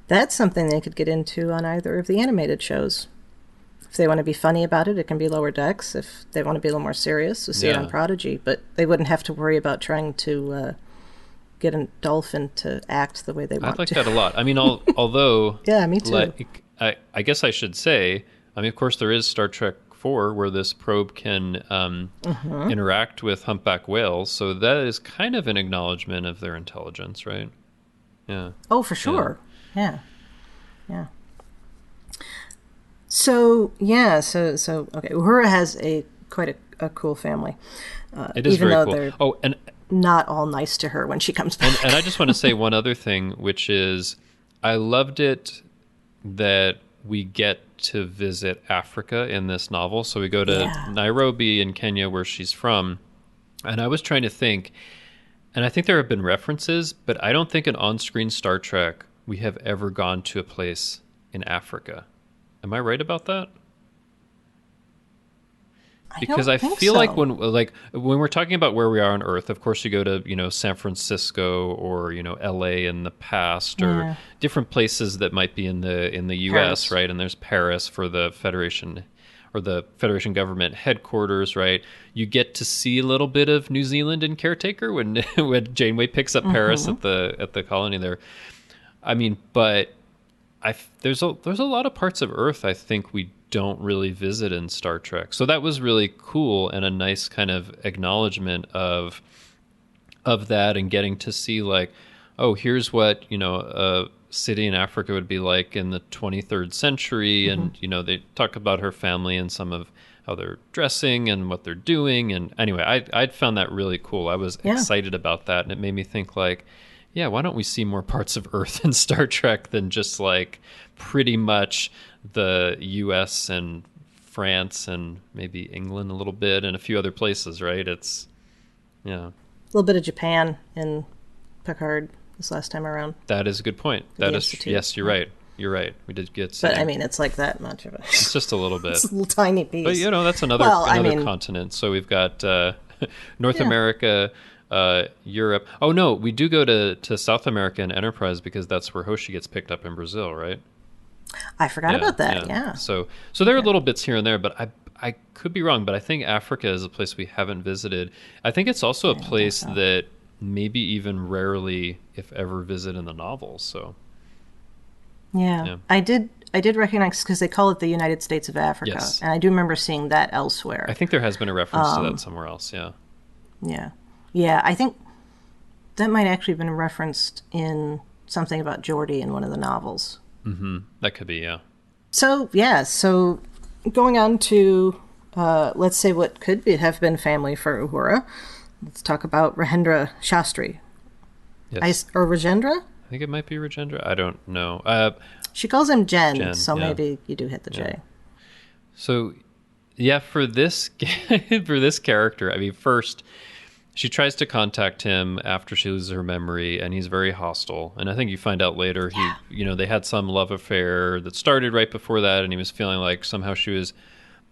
That's something they could get into on either of the animated shows. If they want to be funny about it, it can be Lower Decks. If they want to be a little more serious, we'll see it on Prodigy. But they wouldn't have to worry about trying to get a dolphin to act the way they want to. I like that a lot. I mean, although... yeah, me too. I guess I should say, of course, there is Star Trek 4 where this probe can interact with humpback whales. So that is kind of an acknowledgement of their intelligence, right? Yeah. Oh, for sure. Yeah. So okay, Uhura has quite a cool family. It is even very though cool. They're not all nice to her when she comes back. And I just want to say one other thing, which is I loved it that we get to visit Africa in this novel. So we go to Nairobi in Kenya, where she's from. And I was trying to think, and I think there have been references, but I don't think in on-screen Star Trek we have ever gone to a place in Africa. Am I right about that? Because I feel like when we're talking about where we are on Earth, of course you go to, San Francisco or, LA in the past, or different places that might be in the US, Paris. right? And there's Paris for the Federation, or the Federation government headquarters, right? You get to see a little bit of New Zealand in Caretaker when Janeway picks up Paris at the colony there. I mean, but there's a lot of parts of Earth I think we don't really visit in Star Trek. So that was really cool and a nice kind of acknowledgement of that, and getting to see here's what, a city in Africa would be like in the 23rd century. And, they talk about her family and some of how they're dressing and what they're doing. And anyway, I'd found that really cool. I was excited about that. And it made me think why don't we see more parts of Earth in Star Trek than just pretty much the US and France and maybe England a little bit and a few other places, right? It's, a little bit of Japan in Picard this last time around. That is a good point. That is, yes, you're right. You're right. We did get But I mean, it's that much of it. It's just a little bit. It's a little tiny piece. But, that's another continent. So we've got North America, Europe. Oh, no, we do go to South America and Enterprise because that's where Hoshi gets picked up in Brazil, right? I forgot about that, yeah. So there are little bits here and there, but I could be wrong, but I think Africa is a place we haven't visited. I think it's also a place that maybe even rarely, if ever, visit in the novels. So yeah. I did recognize, because they call it the United States of Africa, yes. And I do remember seeing that elsewhere. I think there has been a reference to that somewhere else, Yeah, I think that might actually have been referenced in something about Geordi in one of the novels. Mm-hmm. That could be, yeah. So going on to, let's say what could have been family for Uhura. Let's talk about Mahendra Shastri. Yes. Or Rajendra? I think it might be Rajendra. I don't know. She calls him Jen, so maybe you do hit the J. Yeah. So, for this character, I mean, first, she tries to contact him after she loses her memory, and he's very hostile. And I think you find out later they had some love affair that started right before that, and he was feeling like somehow she was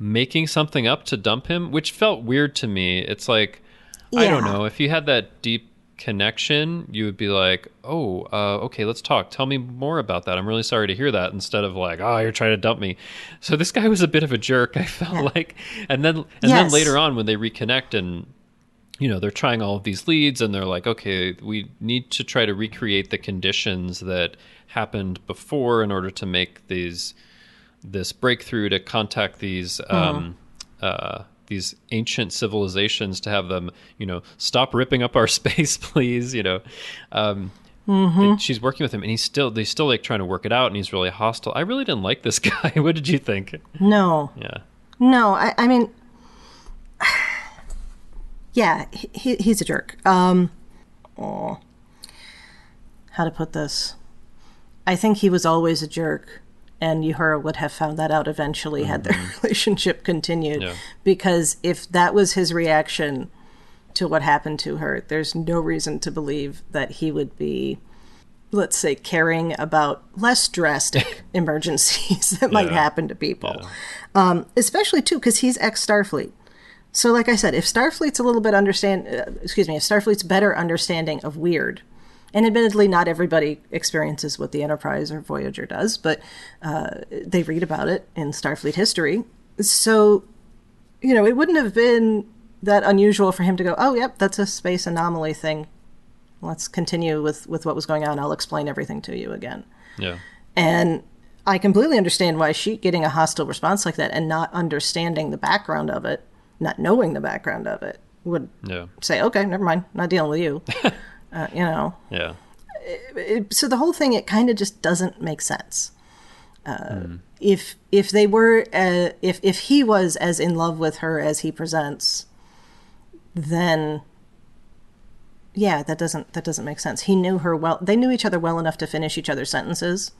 making something up to dump him, which felt weird to me. It's I don't know, if you had that deep connection, you would be like, okay, let's talk. Tell me more about that. I'm really sorry to hear that, instead of you're trying to dump me. So this guy was a bit of a jerk, I felt like. And then later on when they reconnect and they're trying all of these leads, and they're like, okay, we need to try to recreate the conditions that happened before in order to make this breakthrough to contact these ancient civilizations, to have them, stop ripping up our space, please. She's working with him, and they still like trying to work it out, and he's really hostile. I really didn't like this guy. What did you think? No. Yeah. No, I mean, yeah, he's a jerk. How to put this? I think he was always a jerk, and Uhura would have found that out eventually had their relationship continued. Yeah. Because if that was his reaction to what happened to her, there's no reason to believe that he would be, let's say, caring about less drastic emergencies that might happen to people. Yeah. Especially, too, because he's ex-Starfleet. So, like I said, if Starfleet's if Starfleet's better understanding of weird, and admittedly not everybody experiences what the Enterprise or Voyager does, but they read about it in Starfleet history. So, it wouldn't have been that unusual for him to go, oh, yep, that's a space anomaly thing. Let's continue with what was going on. I'll explain everything to you again. Yeah. And I completely understand why she getting a hostile response like that and not understanding the background of it, not knowing the background of it, would say, okay, never mind, not dealing with you. Yeah. So the whole thing, it kind of just doesn't make sense. If they were, if he was as in love with her as he presents, then yeah, that doesn't make sense. He knew her well. They knew each other well enough to finish each other's sentences,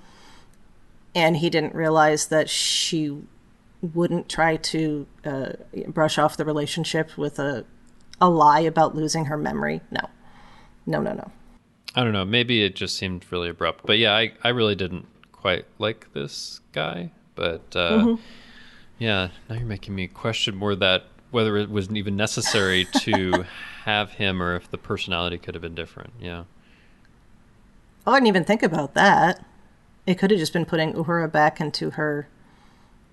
and he didn't realize that she wouldn't try to brush off the relationship with a lie about losing her memory. No. I don't know. Maybe it just seemed really abrupt. But yeah, I really didn't quite like this guy. But yeah, now you're making me question more that whether it was even necessary to have him, or if the personality could have been different. Yeah. I didn't even think about that. It could have just been putting Uhura back into her,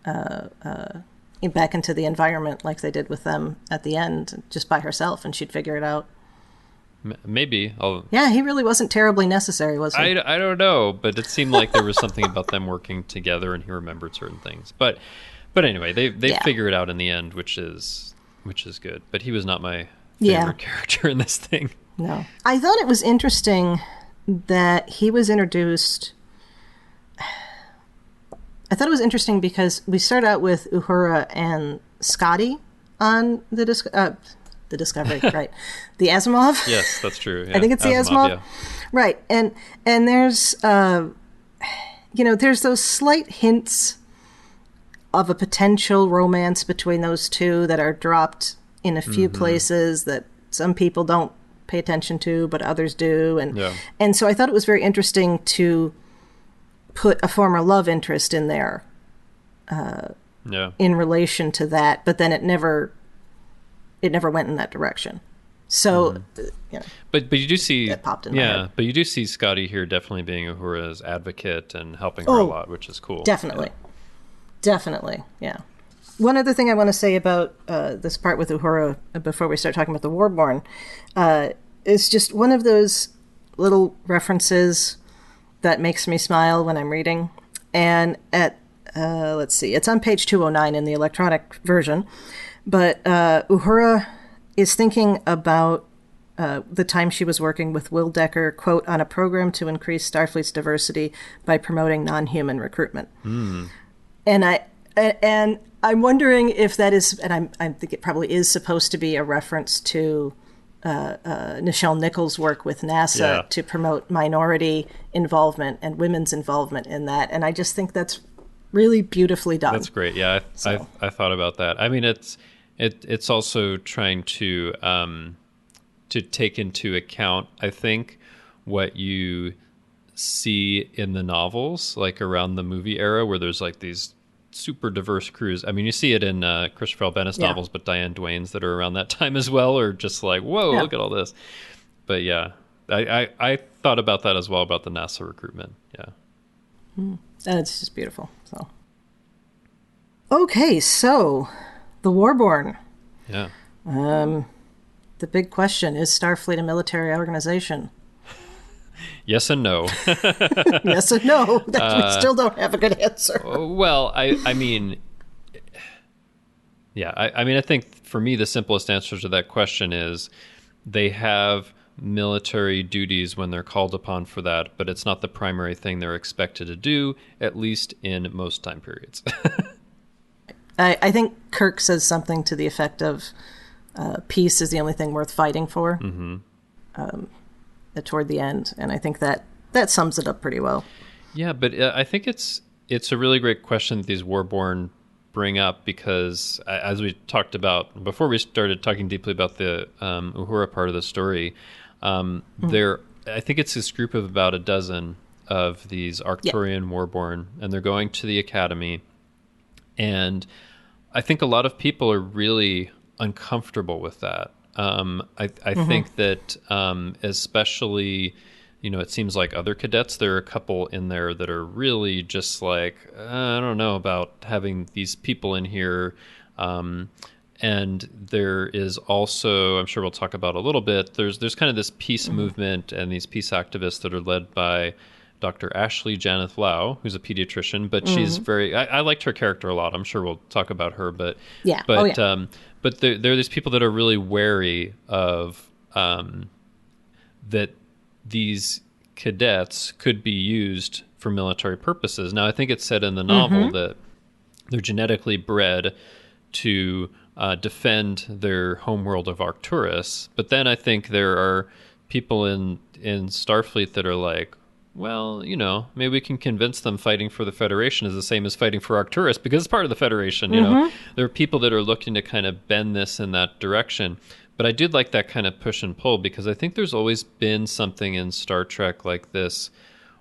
back into the environment like they did with them at the end, just by herself, and she'd figure it out. Maybe. Yeah, he really wasn't terribly necessary, was he? I don't know, but it seemed like there was something about them working together, and he remembered certain things. But anyway, they figure it out in the end, which is good. But he was not my favorite character in this thing. No. I thought it was interesting that he was introduced. I thought it was interesting because we start out with Uhura and Scotty on the Discovery, right? The Asimov. Yes, that's true. Yeah. I think it's the Asimov. Yeah. Right. And there's there's those slight hints of a potential romance between those two that are dropped in a few places that some people don't pay attention to, but others do. And so I thought it was very interesting to put a former love interest in there in relation to that, but then it never went in that direction. So, but you do see it popped in my head. But you do see Scotty here definitely being Uhura's advocate and helping her a lot, which is cool. Definitely, yeah. One other thing I want to say about this part with Uhura before we start talking about the Warborn is just one of those little references that makes me smile when I'm reading. And at let's see, it's on page 209 in the electronic version. But Uhura is thinking about the time she was working with Will Decker, quote, on a program to increase Starfleet's diversity by promoting non-human recruitment. And I'm wondering if that is, and I think it probably is supposed to be a reference to Nichelle Nichols' work with NASA to promote minority involvement and women's involvement in that. And I just think that's really beautifully done. That's great. Yeah, I thought about that. I mean, it's also trying to take into account, I think, what you see in the novels, like around the movie era, where there's like these super diverse crews. I mean, you see it in Christopher L. Bennett's novels, but Diane Duane's that are around that time as well are just like, whoa, look at all this. But yeah, I thought about that as well, about the NASA recruitment. Yeah. It's just beautiful. So, the Warborn. Yeah. the big question, is Starfleet a military organization? Yes and no. Yes and no. We still don't have a good answer. Well, I mean, yeah, I mean, I think for me, the simplest answer to that question is they have military duties when they're called upon for that, but it's not the primary thing they're expected to do, at least in most time periods. I think Kirk says something to the effect of peace is the only thing worth fighting for toward the end, and I think that sums it up pretty well. Yeah, but I think it's a really great question that these Warborn bring up, because as we talked about before we started talking deeply about the Uhura part of the story, I think it's this group of about a dozen of these Arcturian Warborn, and they're going to the academy. And I think a lot of people are really uncomfortable with that. I think that especially, it seems like other cadets, there are a couple in there that are really just like, I don't know about having these people in here. And there is also, I'm sure we'll talk about a little bit, there's kind of this peace movement and these peace activists that are led by Dr. Ashley Janeth Lau, who's a pediatrician, but she's very, I liked her character a lot. I'm sure we'll talk about her, but there are these people that are really wary of that these cadets could be used for military purposes. Now, I think it's said in the novel that they're genetically bred to defend their homeworld of Arcturus, but then I think there are people in Starfleet that are like, well, maybe we can convince them fighting for the Federation is the same as fighting for Arcturus because it's part of the Federation. There are people that are looking to kind of bend this in that direction. But I did like that kind of push and pull, because I think there's always been something in Star Trek like this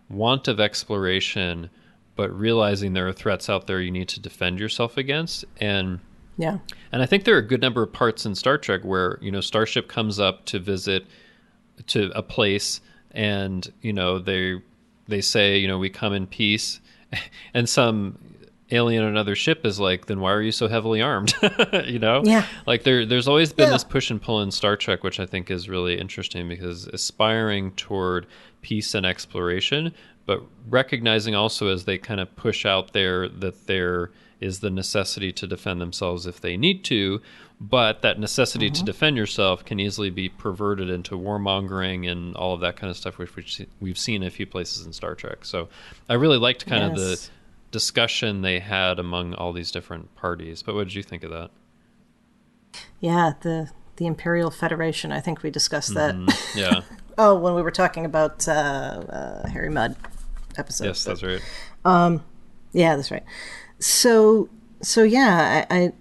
want of exploration, but realizing there are threats out there you need to defend yourself against. And I think there are a good number of parts in Star Trek where, Starship comes up to visit to a place, and they say, we come in peace, and some alien on another ship is like, then why are you so heavily armed? Like there's always been this push and pull in Star Trek, which I think is really interesting, because aspiring toward peace and exploration, but recognizing also as they kind of push out there that there is the necessity to defend themselves if they need to, but that necessity to defend yourself can easily be perverted into warmongering and all of that kind of stuff, which we've seen in a few places in Star Trek. So I really liked kind of the discussion they had among all these different parties. But what did you think of that? Yeah, the Imperial Federation, I think we discussed that. Yeah. When we were talking about Harry Mudd episode. Yes, that's right. Yeah, that's right. So yeah, I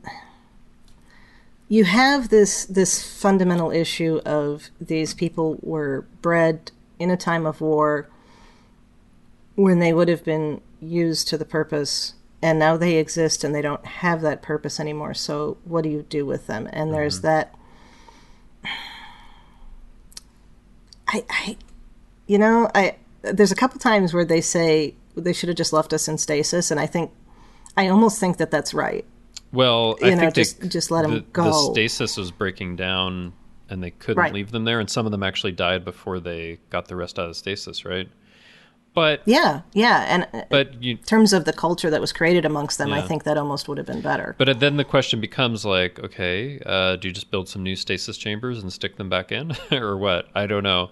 you have this fundamental issue of these people were bred in a time of war when they would have been used to the purpose, and now they exist and they don't have that purpose anymore. So what do you do with them? And there's that. There's a couple times where they say they should have just left us in stasis, and I almost think that that's right. Well, I think just let them go. The stasis was breaking down, and they couldn't leave them there, and some of them actually died before they got the rest out of stasis, right? But in terms of the culture that was created amongst them, I think that almost would have been better. But then the question becomes like, okay, do you just build some new stasis chambers and stick them back in, or what? I don't know.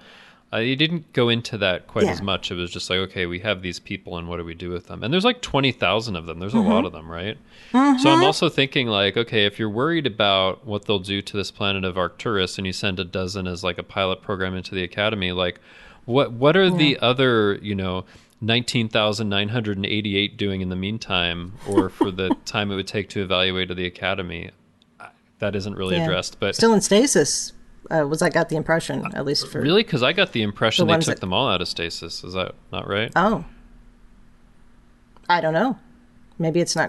You didn't go into that quite as much. It was just like, okay, we have these people, and what do we do with them? And there's like 20,000 of them. There's a lot of them, right? So I'm also thinking like, okay, if you're worried about what they'll do to this planet of Arcturus, and you send a dozen as like a pilot program into the Academy, like what are the other, 19,988 doing in the meantime, or for the time it would take to evaluate the Academy? That isn't really addressed. But still in stasis. I got the impression, at least for... Really? Because I got the impression they took them all out of stasis. Is that not right? Oh. I don't know. There is a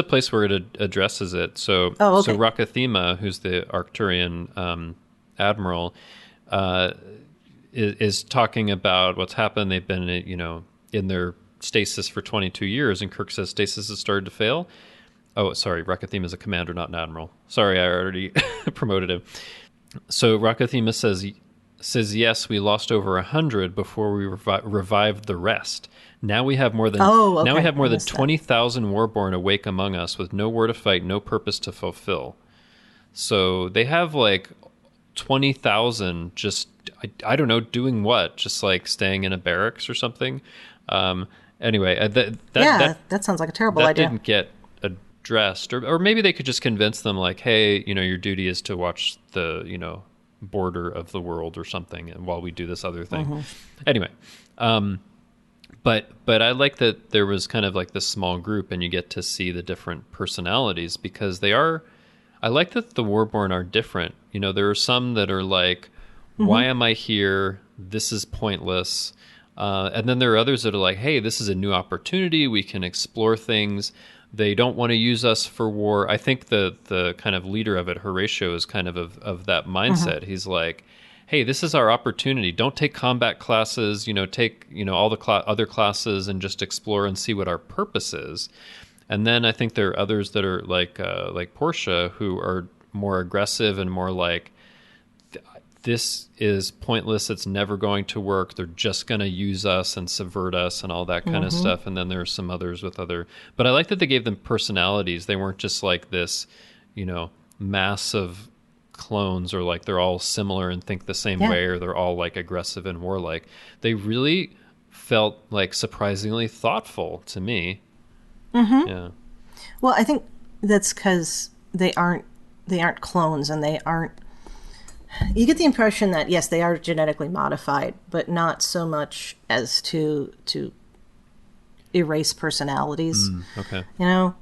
place where it addresses it. So Rakathima, who's the Arcturian admiral, is talking about what's happened. They've been, in their stasis for 22 years. And Kirk says stasis has started to fail. Oh, sorry, Rakathema is a commander, not an admiral. Sorry, I already promoted him. So Rakathema says, yes, we lost over 100 before we revived the rest. Now we have more than now we have more than 20,000 Warborn awake among us with no war to fight, no purpose to fulfill. So they have like 20,000 just, I don't know, doing what? Just like staying in a barracks or something? Anyway, that sounds like a terrible idea. That didn't get addressed. Or maybe they could just convince them like, hey, your duty is to watch the, border of the world or something, and while we do this other thing. Mm-hmm. Anyway, but I like that there was kind of like this small group and you get to see the different personalities because I like that the Warborn are different. There are some that are like, why am I here? This is pointless. And then there are others that are like, hey, this is a new opportunity. We can explore things. They don't want to use us for war. I think the kind of leader of it, Horatio, is kind of that mindset. Mm-hmm. He's like, hey, this is our opportunity. Don't take combat classes, take, all the other classes and just explore and see what our purpose is. And then I think there are others that are like Portia, who are more aggressive and more like, this is pointless. It's never going to work. They're just going to use us and subvert us and all that kind of stuff. And then there's some others with but I like that they gave them personalities. They weren't just like this, mass of clones or like they're all similar and think the same way, or they're all like aggressive and warlike. They really felt like surprisingly thoughtful to me. Mm-hmm. Yeah. Well, I think that's because they aren't clones, and they aren't. You get the impression that yes, they are genetically modified, but not so much as to erase personalities. Okay.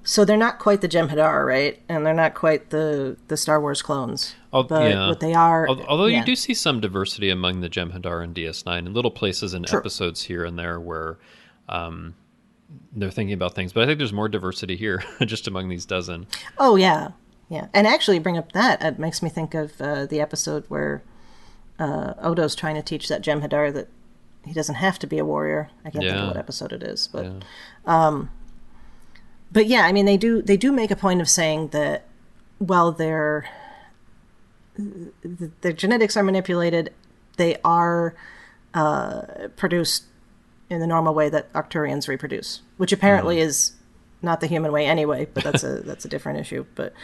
So they're not quite the Jem'Hadar, right? And they're not quite the Star Wars clones. But what they are. Although you do see some diversity among the Jem'Hadar and DS9 in little places and episodes here and there where they're thinking about things. But I think there's more diversity here just among these dozen. Oh, yeah. Yeah. And actually, bring up that, it makes me think of the episode where Odo's trying to teach that Jem'Hadar that he doesn't have to be a warrior. I can't think of what episode it is. But yeah, I mean, they do make a point of saying that, well, their genetics are manipulated. They are produced in the normal way that Arcturians reproduce, which apparently is not the human way anyway, but that's a different issue. But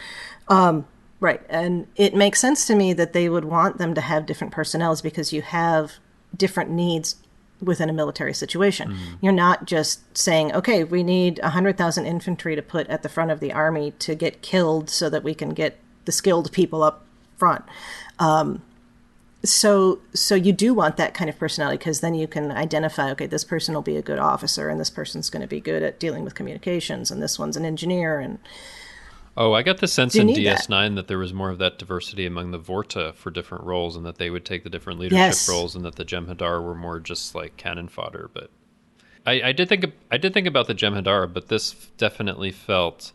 right, and it makes sense to me that they would want them to have different personnels because you have different needs within a military situation. You're not just saying, okay, we need 100,000 infantry to put at the front of the army to get killed so that we can get the skilled people up front. So you do want that kind of personality because then you can identify, okay, this person will be a good officer and this person's going to be good at dealing with communications and this one's an engineer. And I got the sense in DS9 that there was more of that diversity among the Vorta for different roles and that they would take the different leadership roles and that the Jem'Hadar were more just like cannon fodder. But I did think about the Jem'Hadar, but this definitely felt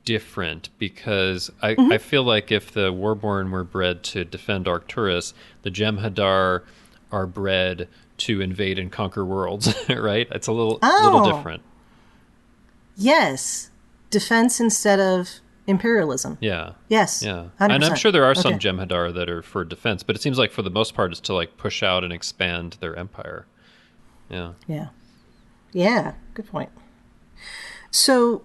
different because I feel like if the Warborn were bred to defend Arcturus, the Jem'Hadar are bred to invade and conquer worlds, right? It's a little different. Yes. Defense instead of imperialism. Yeah. Yes. Yeah. 100%. And I'm sure there are some Jem'Hadar that are for defense, but it seems like for the most part it's to like push out and expand their empire. Yeah. Yeah. Yeah. Good point. So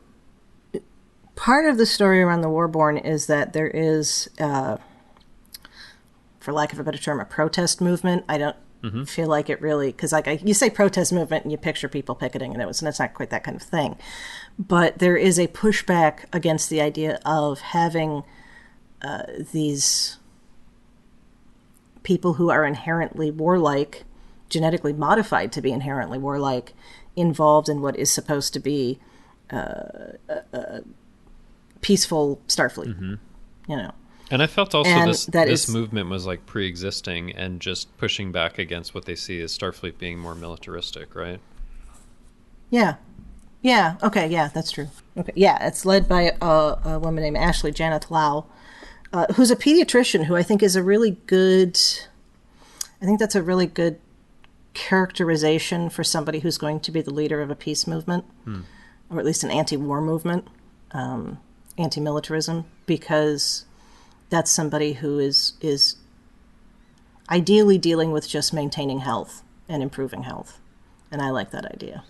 part of the story around the Warborn is that there is, for lack of a better term, a protest movement. I don't feel like it really, because you say protest movement and you picture people picketing, and it's not quite that kind of thing. But there is a pushback against the idea of having these people who are inherently warlike, genetically modified to be inherently warlike, involved in what is supposed to be peaceful Starfleet, And I felt also this movement was like pre-existing and just pushing back against what they see as Starfleet being more militaristic, right? Yeah. Yeah. Okay. Yeah, that's true. Okay. Yeah, it's led by a woman named Ashley Janet Lau, who's a pediatrician who I think is a really good. I think that's a really good characterization for somebody who's going to be the leader of a peace movement, or at least an anti-war movement, anti-militarism, because that's somebody who is ideally dealing with just maintaining health and improving health. And I like that idea.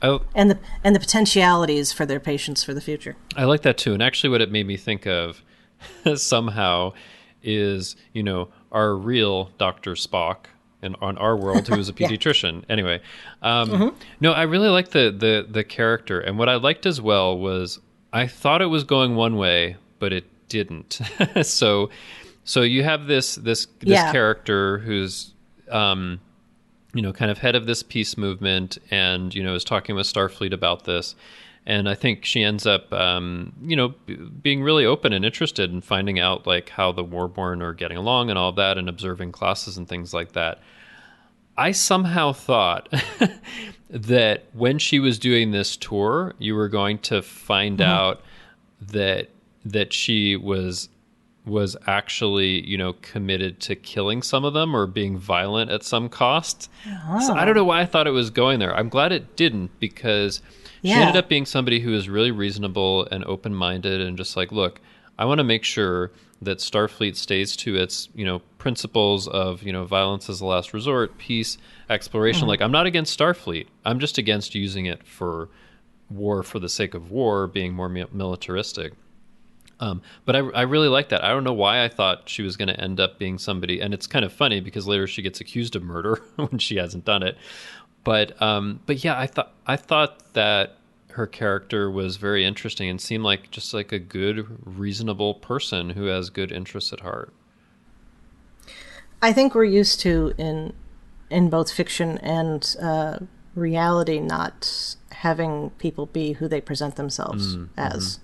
Oh, and the potentialities for their patients for the future. I like that too. And actually what it made me think of somehow is, our real Dr. Spock on our world, who is a pediatrician. Yeah. Anyway, no, I really liked the character. And what I liked as well was I thought it was going one way, but it didn't. So you have this character who's, kind of head of this peace movement and, is talking with Starfleet about this. And I think she ends up, being really open and interested in finding out like how the Warborn are getting along and all that, and observing classes and things like that. I somehow thought that when she was doing this tour, you were going to find out that she was actually, committed to killing some of them or being violent at some cost. Oh. So I don't know why I thought it was going there. I'm glad it didn't, because she ended up being somebody who is really reasonable and open-minded and just like, look, I want to make sure that Starfleet stays to its, principles of, violence as a last resort, peace, exploration. Like, I'm not against Starfleet. I'm just against using it for war for the sake of war, being more militaristic. But I really like that. I don't know why I thought she was going to end up being somebody, and it's kind of funny because later she gets accused of murder when she hasn't done it. But yeah, I thought that her character was very interesting and seemed like just like a good, reasonable person who has good interests at heart. I think we're used to in both fiction and reality not having people be who they present themselves as.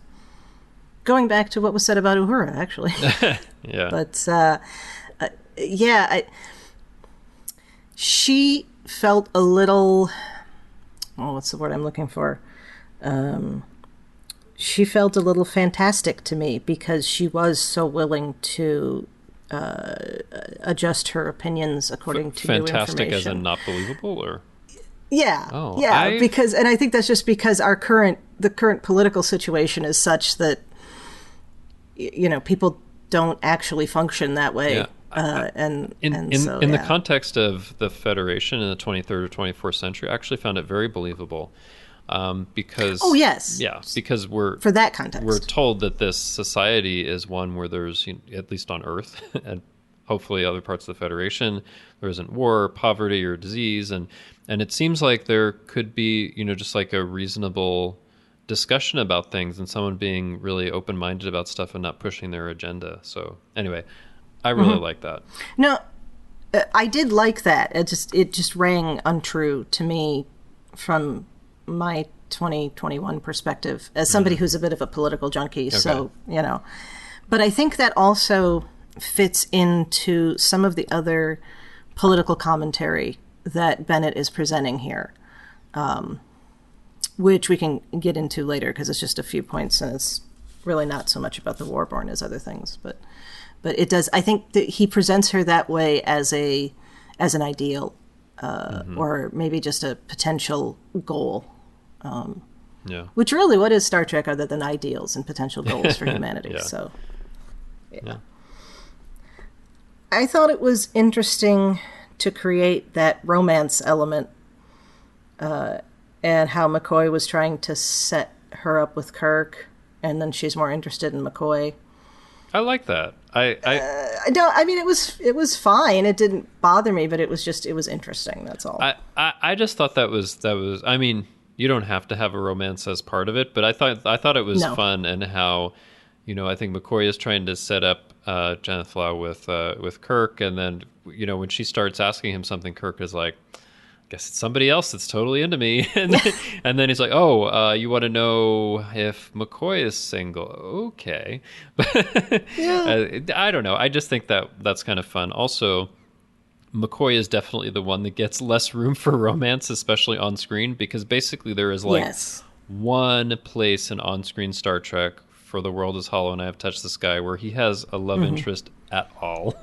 Going back to what was said about Uhura, actually. Yeah. But, she felt a little... Oh, what's the word I'm looking for? She felt a little fantastic to me because she was so willing to adjust her opinions according to new information. Fantastic as in not believable, or? Yeah. Oh, yeah, because, and I think that's just because the current political situation is such that people don't actually function that way. Yeah. In the context of the Federation in the 23rd or 24th century, I actually found it very believable. Because because for that context, we're told that this society is one where there's, at least on Earth and hopefully other parts of the Federation, there isn't war, poverty, or disease, and it seems like there could be, just like a reasonable discussion about things and someone being really open-minded about stuff and not pushing their agenda. So anyway, I really like that. No, I did like that. It just rang untrue to me from my 2021 perspective as somebody who's a bit of a political junkie. Okay. So, but I think that also fits into some of the other political commentary that Bennett is presenting here. Which we can get into later because it's just a few points and it's really not so much about the Warborn as other things. But it does. I think that he presents her that way as an ideal, or maybe just a potential goal. Which really, what is Star Trek other than ideals and potential goals for humanity? Yeah. So, yeah. I thought it was interesting to create that romance element. And how McCoy was trying to set her up with Kirk, and then she's more interested in McCoy. I like that. It was fine. It didn't bother me, but it was interesting. That's all. I just thought that was. I mean, you don't have to have a romance as part of it, but I thought it was fun, and how, I think McCoy is trying to set up Jennifer Lau with Kirk, and then when she starts asking him something, Kirk is like, guess it's somebody else that's totally into me. And then he's like, you want to know if McCoy is single? Okay. I don't know. I just think that's kind of fun. Also, McCoy is definitely the one that gets less room for romance, especially on screen, because basically there is one place in on-screen Star Trek, For the World is Hollow and I Have Touched the Sky, where he has a love interest at all.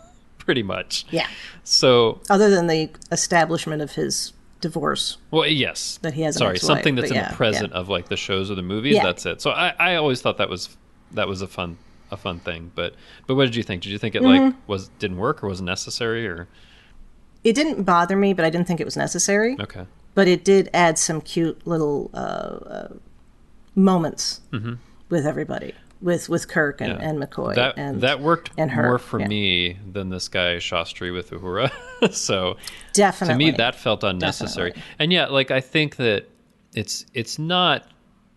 pretty much. Yeah. So other than the establishment of his divorce. Well, yes. That he has. Sorry, something that's in the present of like the shows or the movies. Yeah. That's it. So I always thought that was a fun thing. But what did you think? Did you think it like didn't work or wasn't necessary or? It didn't bother me, but I didn't think it was necessary. Okay. But it did add some cute little moments with everybody, with Kirk and McCoy. That worked and her. more for me than this guy Shastri with Uhura. So definitely, to me that felt unnecessary. Definitely. And yeah, like I think that it's not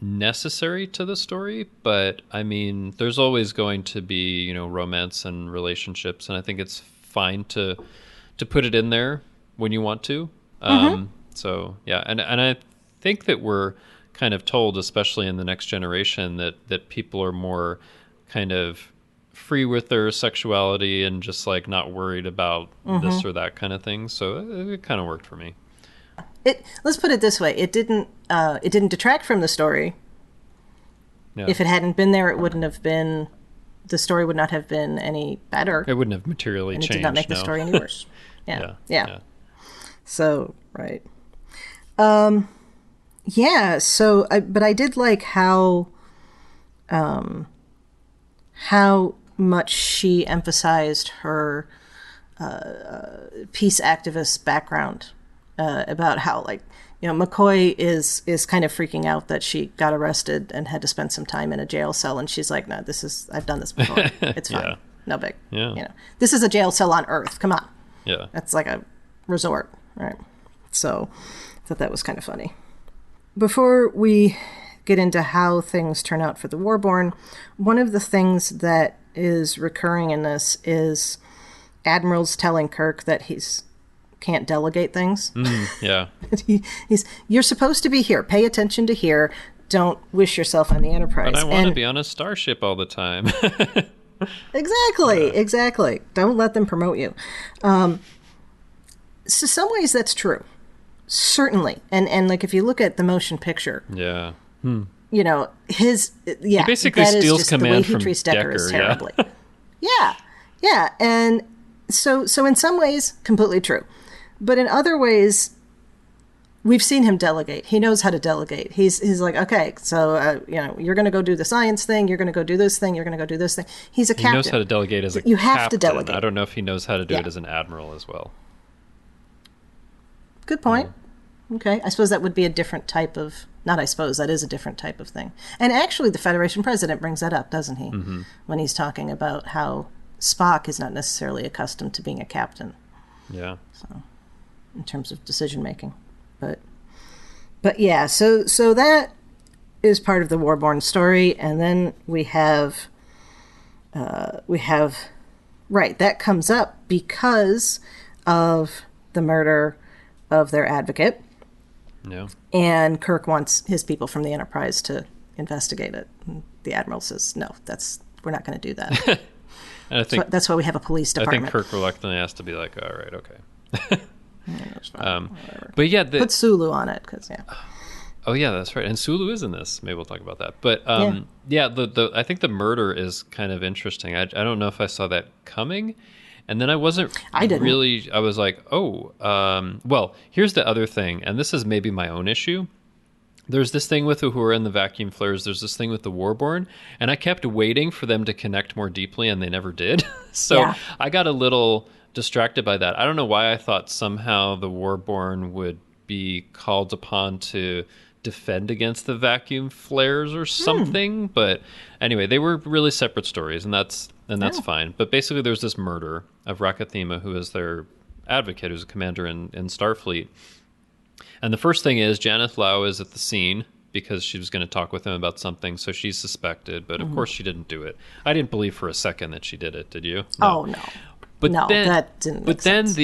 necessary to the story, but I mean, there's always going to be romance and relationships, and I think it's fine to put it in there when you want to. So yeah, and I think that we're kind of told, especially in the next generation, that people are more kind of free with their sexuality and just like not worried about this or that kind of thing. So it kind of worked for me. Let's put it this way: it didn't detract from the story. Yeah. If it hadn't been there, it wouldn't have been. The story would not have been any better. It wouldn't have materially changed. It did not make the story any worse. Yeah. So right. Yeah. So, but I did like how much she emphasized her peace activist background, about how McCoy is kind of freaking out that she got arrested and had to spend some time in a jail cell, and she's like, "No, I've done this before. It's fine. Yeah. No big. Yeah. This is a jail cell on Earth. Come on. Yeah. That's like a resort, right?" So I thought that was kind of funny. Before we get into how things turn out for the Warborn, one of the things that is recurring in this is Admiral's telling Kirk that he's can't delegate things. Yeah. he's you're supposed to be here. Pay attention to here. Don't wish yourself on the Enterprise. But I want to be on a starship all the time. Exactly. Don't let them promote you. So some ways that's true. Certainly. And like if you look at the motion picture. Yeah. He basically steals command from Decker is Decker, terribly. Yeah. And so in some ways, completely true. But in other ways, we've seen him delegate. He knows how to delegate. He's like, okay, so you're going to go do the science thing. You're going to go do this thing. You're going to go do this thing. He's a captain. He knows how to delegate as a captain. You have to delegate. I don't know if he knows how to do it as an admiral as well. Good point. Okay, I suppose that would be a different type of. Not I suppose, that is a different type of thing. And actually, the Federation president brings that up, doesn't he? When he's talking about how Spock is not necessarily accustomed to being a captain. Yeah. So, in terms of decision making, but yeah. So that is part of the Warborn story, and then we have right, that comes up because of the murder of their advocate. Yeah. And Kirk wants his people from the Enterprise to investigate it. And the Admiral says, "No, we're not going to do that." And I think that's why we have a police department. I think Kirk reluctantly has to be like, "All right, okay." That's fine, but yeah, put Sulu on it because Oh yeah, that's right. And Sulu is in this. Maybe we'll talk about that. But the I think the murder is kind of interesting. I don't know if I saw that coming. And then I didn't really, I was like, well, here's the other thing. And this is maybe my own issue. There's this thing with Uhura and the vacuum flares. There's this thing with the Warborn. And I kept waiting for them to connect more deeply, and they never did. So I got a little distracted by that. I don't know why I thought somehow the Warborn would be called upon to defend against the vacuum flares or something. But anyway, they were really separate stories, and that's fine. But basically there's this murder of Rakathima, who is their advocate, who's a commander in Starfleet. And the first thing is Janeth Lau is at the scene because she was going to talk with him about something, so she's suspected, but of course she didn't do it. I didn't believe for a second that she did it, did you? No. Oh, no. But no, then, that didn't make sense.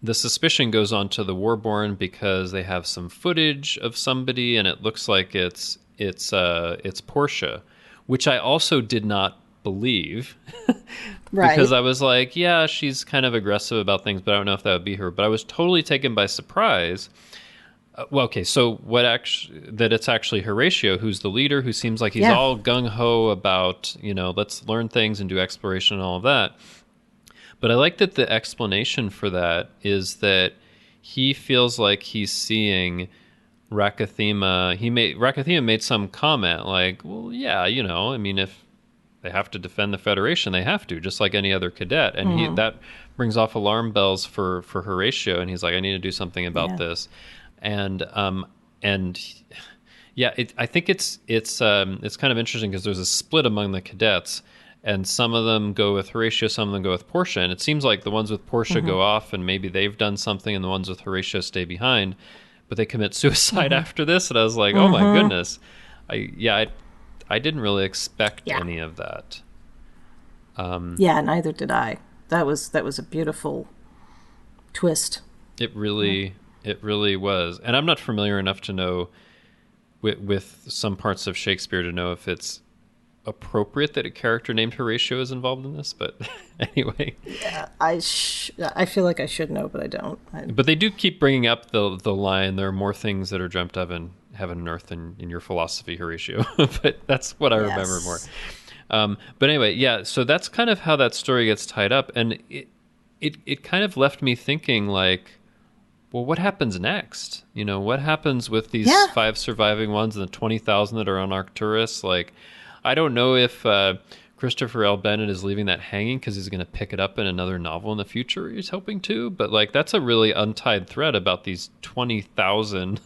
The suspicion goes on to the Warborn because they have some footage of somebody, and it looks like it's Portia, which I also did not believe. Right. Because I was like, yeah, she's kind of aggressive about things, but I don't know if that would be her. But I was totally taken by surprise. So that it's actually Horatio who's the leader, who seems like he's all gung-ho about, let's learn things and do exploration and all of that. But I like that the explanation for that is that he feels like he's seeing Rakathima. Rakathima made some comment like, well, yeah, I mean, if they have to defend the Federation, they have to, just like any other cadet. And that brings off alarm bells for Horatio. And he's like, I need to do something about this. And yeah, I think it's kind of interesting because there's a split among the cadets. And some of them go with Horatio, some of them go with Portia. And it seems like the ones with Portia go off and maybe they've done something, and the ones with Horatio stay behind, but they commit suicide after this. And I was like, oh my goodness. I didn't really expect any of that. Neither did I. That was a beautiful twist. It really was. And I'm not familiar enough to know with some parts of Shakespeare to know if it's appropriate that a character named Horatio is involved in this, but anyway. Yeah, I feel like I should know, but I don't. But they do keep bringing up the line, there are more things that are dreamt of in heaven and earth than in your philosophy, Horatio. But that's what I remember more. But anyway, so that's kind of how that story gets tied up. And it kind of left me thinking like, well, what happens next? What happens with these 5 surviving ones and the 20,000 that are on Arcturus? Like, I don't know if Christopher L. Bennett is leaving that hanging because he's going to pick it up in another novel in the future. He's hoping to, but like that's a really untied thread about these 20,000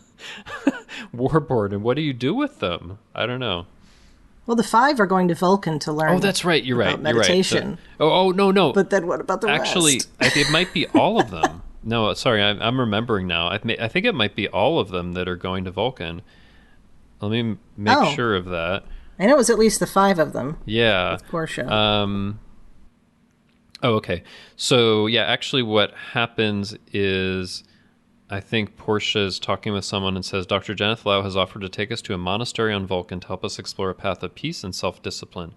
Warborn, and what do you do with them? I don't know. Well, the 5 are going to Vulcan to learn. Oh, that's right. You're right. Meditation. You're right. No. But then what about the rest? Actually, it might be all of them. No, sorry, I'm remembering now. I think it might be all of them that are going to Vulcan. Let me make sure of that. I know it was at least the 5 of them. Yeah. With Portia. Okay. So, actually what happens is I think Portia's talking with someone and says, Dr. Janeth Lau has offered to take us to a monastery on Vulcan to help us explore a path of peace and self-discipline.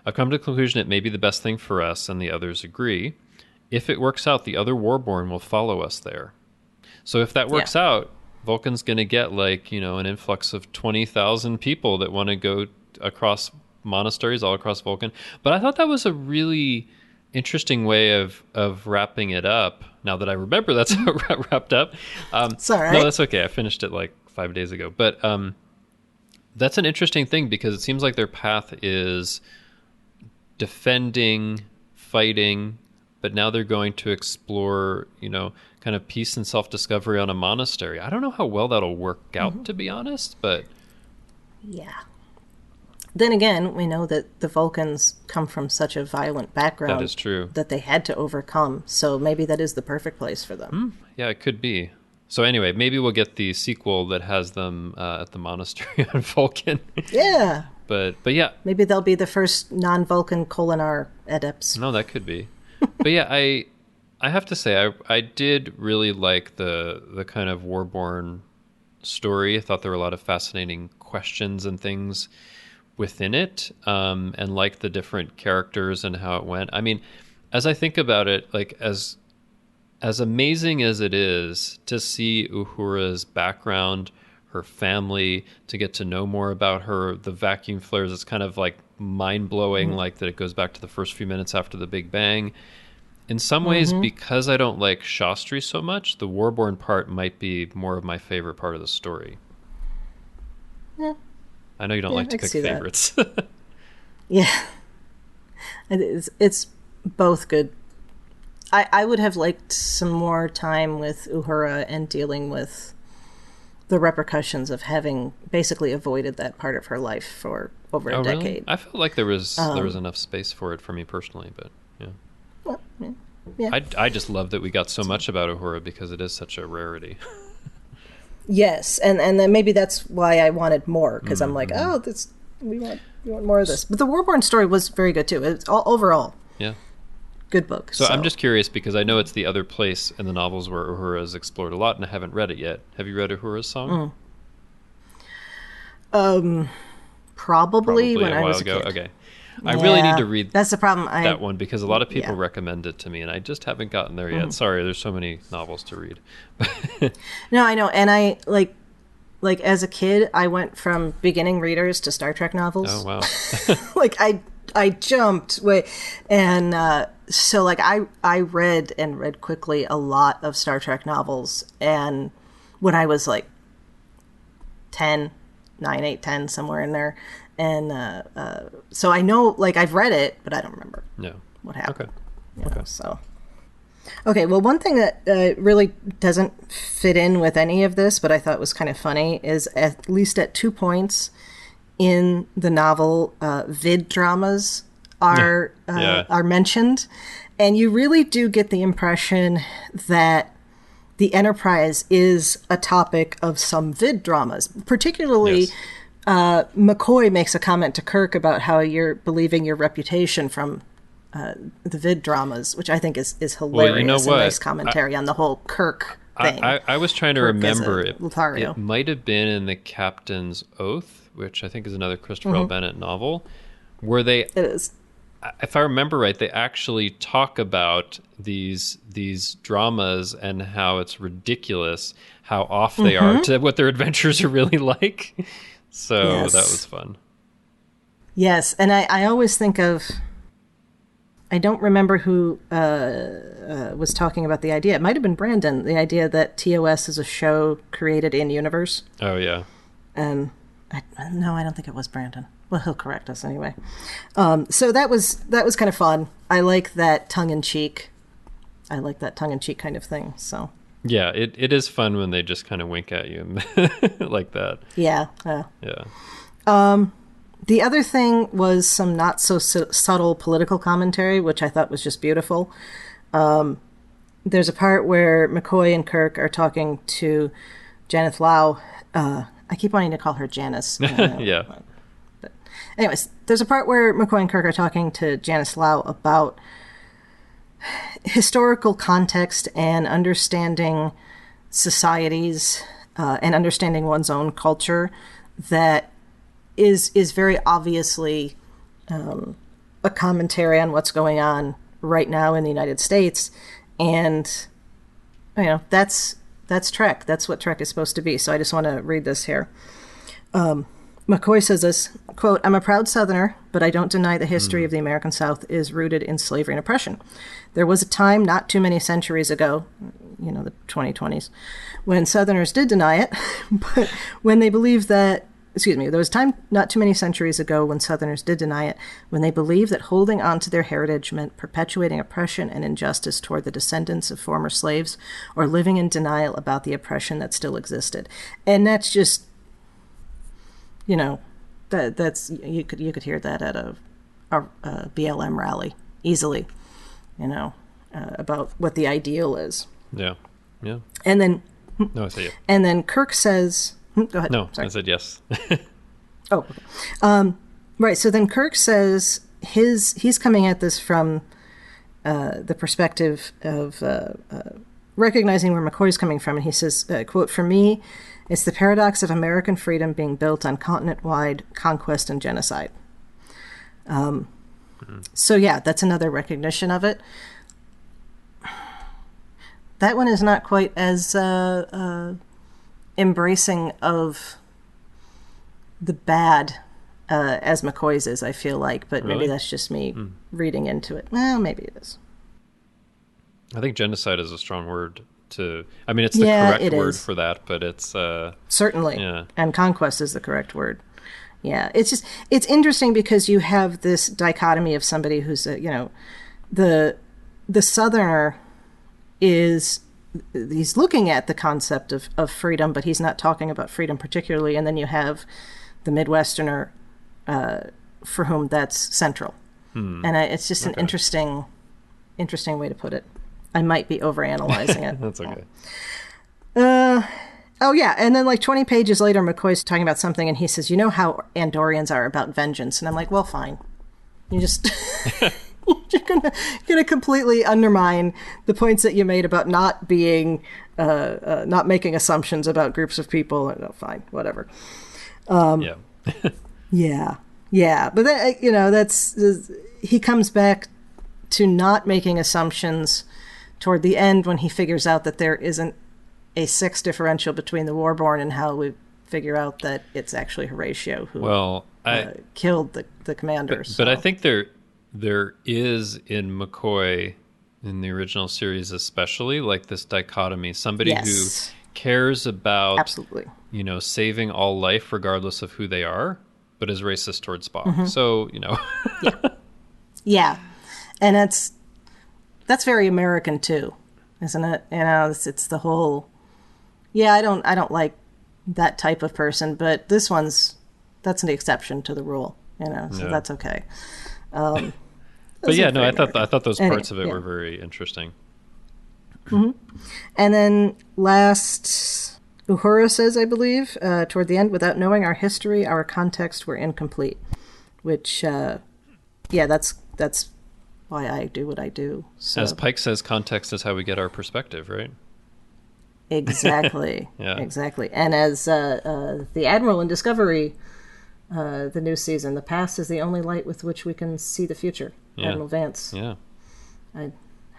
I've come to the conclusion it may be the best thing for us, and the others agree. If it works out, the other Warborn will follow us there. So if that works out, Vulcan's going to get an influx of 20,000 people that want to go across monasteries all across Vulcan. But I thought that was a really interesting way of wrapping it up. Now that I remember that's how it wrapped up. It's all right. No, that's okay. I finished it like 5 days ago. But that's an interesting thing because it seems like their path is defending, fighting, but now they're going to explore, kind of peace and self-discovery on a monastery. I don't know how well that'll work out, to be honest, but... Yeah. Then again, we know that the Vulcans come from such a violent background. That is true. That they had to overcome, so maybe that is the perfect place for them. Yeah, it could be. So anyway, maybe we'll get the sequel that has them at the monastery on Vulcan. Yeah. But yeah. Maybe they'll be the first non-Vulcan Kholinar adepts. No, that could be. But yeah, I have to say, I did really like the kind of Warborn story. I thought there were a lot of fascinating questions and things within it, and like the different characters and how it went. I mean, as I think about it, like as amazing as it is to see Uhura's background, her family, to get to know more about her, the vacuum flares, it's kind of like mind-blowing, like that it goes back to the first few minutes after the Big Bang. In some ways, because I don't like Shastri so much, the Warborn part might be more of my favorite part of the story. Yeah. I know you don't like to pick favorites. Yeah. It's both good. I would have liked some more time with Uhura and dealing with the repercussions of having basically avoided that part of her life for over a decade. Really? I felt like there was enough space for it for me personally, but yeah. Well, yeah. I just love that we got so much about Uhura because it is such a rarity. Yes, and then maybe that's why I wanted more, because I'm like, we want more of this. But the Warborn story was very good too. It's overall. Yeah. Good book. So I'm just curious because I know it's the other place in the novels where Uhura is explored a lot, and I haven't read it yet. Have you read Uhura's song? Probably when I was a kid. Okay. I really need to read that's the problem. that one because a lot of people recommend it to me, and I just haven't gotten there yet. Sorry, there's so many novels to read. No, I know, and I like as a kid, I went from beginning readers to Star Trek novels. Oh wow! Like I jumped way, and So like I read and read quickly a lot of Star Trek novels, and when I was like 10, 9, 8, 10, somewhere in there. And so I know, like, I've read it, but I don't remember what happened. Okay. So, okay, well, one thing that really doesn't fit in with any of this, but I thought was kind of funny, is at least at 2 points in the novel, vid dramas are mentioned. And you really do get the impression that the Enterprise is a topic of some vid dramas, particularly... Yes. McCoy makes a comment to Kirk about how you're believing your reputation from the vid dramas, which I think is hilarious. Well, you know what? Nice commentary on the whole Kirk thing. I was trying to remember it. It might have been in the Captain's Oath, which I think is another Christopher L. Bennett novel, where they... It is. If I remember right, they actually talk about these dramas and how it's ridiculous how off they are to what their adventures are really like. So that was fun. Yes, and I always think of... I don't remember who was talking about the idea. It might have been Brandon, the idea that TOS is a show created in universe. Oh, yeah. No, I don't think it was Brandon. Well, he'll correct us anyway. So that was kind of fun. I like that tongue-in-cheek. I like that tongue-in-cheek kind of thing, so... Yeah, it is fun when they just kind of wink at you like that. Yeah. Yeah. The other thing was some not so subtle political commentary, which I thought was just beautiful. There's a part where McCoy and Kirk are talking to Janice Lau. I keep wanting to call her Janice. Yeah. But anyways, there's a part where McCoy and Kirk are talking to Janice Lau about historical context and understanding societies and understanding one's own culture that is very obviously a commentary on what's going on right now in the United States. And, you know, that's Trek. That's what Trek is supposed to be. So I just want to read this here. McCoy says this, quote, "I'm a proud Southerner, but I don't deny the history of the American South is rooted in slavery and oppression. There was a time not too many centuries ago, you know, the 2020s, when Southerners did deny it, but when they believed that, there was a time not too many centuries ago when Southerners did deny it, when they believed that holding on to their heritage meant perpetuating oppression and injustice toward the descendants of former slaves or living in denial about the oppression that still existed." And that's just... You know, that's you could hear that at a BLM rally easily. You know, about what the ideal is. Yeah, yeah. And then no, I said yeah. And then Kirk says, "Go ahead." No, sorry. I said yes. Oh, okay. Right. So then Kirk says he's coming at this from the perspective of recognizing where McCoy's coming from, and he says, "quote For me." It's the paradox of American freedom being built on continent-wide conquest and genocide. So yeah, that's another recognition of it. That one is not quite as embracing of the bad as McCoy's is, I feel like, but maybe that's just me reading into it. Well, maybe it is. I think genocide is a strong word. It's the correct word for that, but it's certainly, and conquest is the correct word. Yeah, it's interesting because you have this dichotomy of somebody who's the Southerner he's looking at the concept of freedom, but he's not talking about freedom particularly, and then you have the Midwesterner for whom that's central, and it's just an interesting way to put it. I might be overanalyzing it. That's okay. Oh, yeah. And then like 20 pages later, McCoy's talking about something and he says, "You know how Andorians are about vengeance." And I'm like, well, fine. You just... You're gonna completely undermine the points that you made about not being... not making assumptions about groups of people. No, fine. Whatever. Yeah. Yeah. But then, that's... He comes back to not making assumptions toward the end when he figures out that there isn't a 6 differential between the Warborn and how we figure out that it's actually Horatio who killed the commander. But I think there is in McCoy, in the original series especially, like this dichotomy. Somebody who cares about absolutely, saving all life regardless of who they are, but is racist towards Spock. So, yeah. And that's very American too, isn't it? It's the whole, I don't like that type of person, but that's an exception to the rule, so that's okay. But I thought those parts of it were very interesting. Mm-hmm. And then last, Uhura says, I believe, toward the end, without knowing our history, our context were incomplete, which, that's why I do what I do. So. As Pike says, context is how we get our perspective, right? Exactly. Yeah. Exactly. And as the Admiral in Discovery, the new season, the past is the only light with which we can see the future. Yeah. Admiral Vance. Yeah. I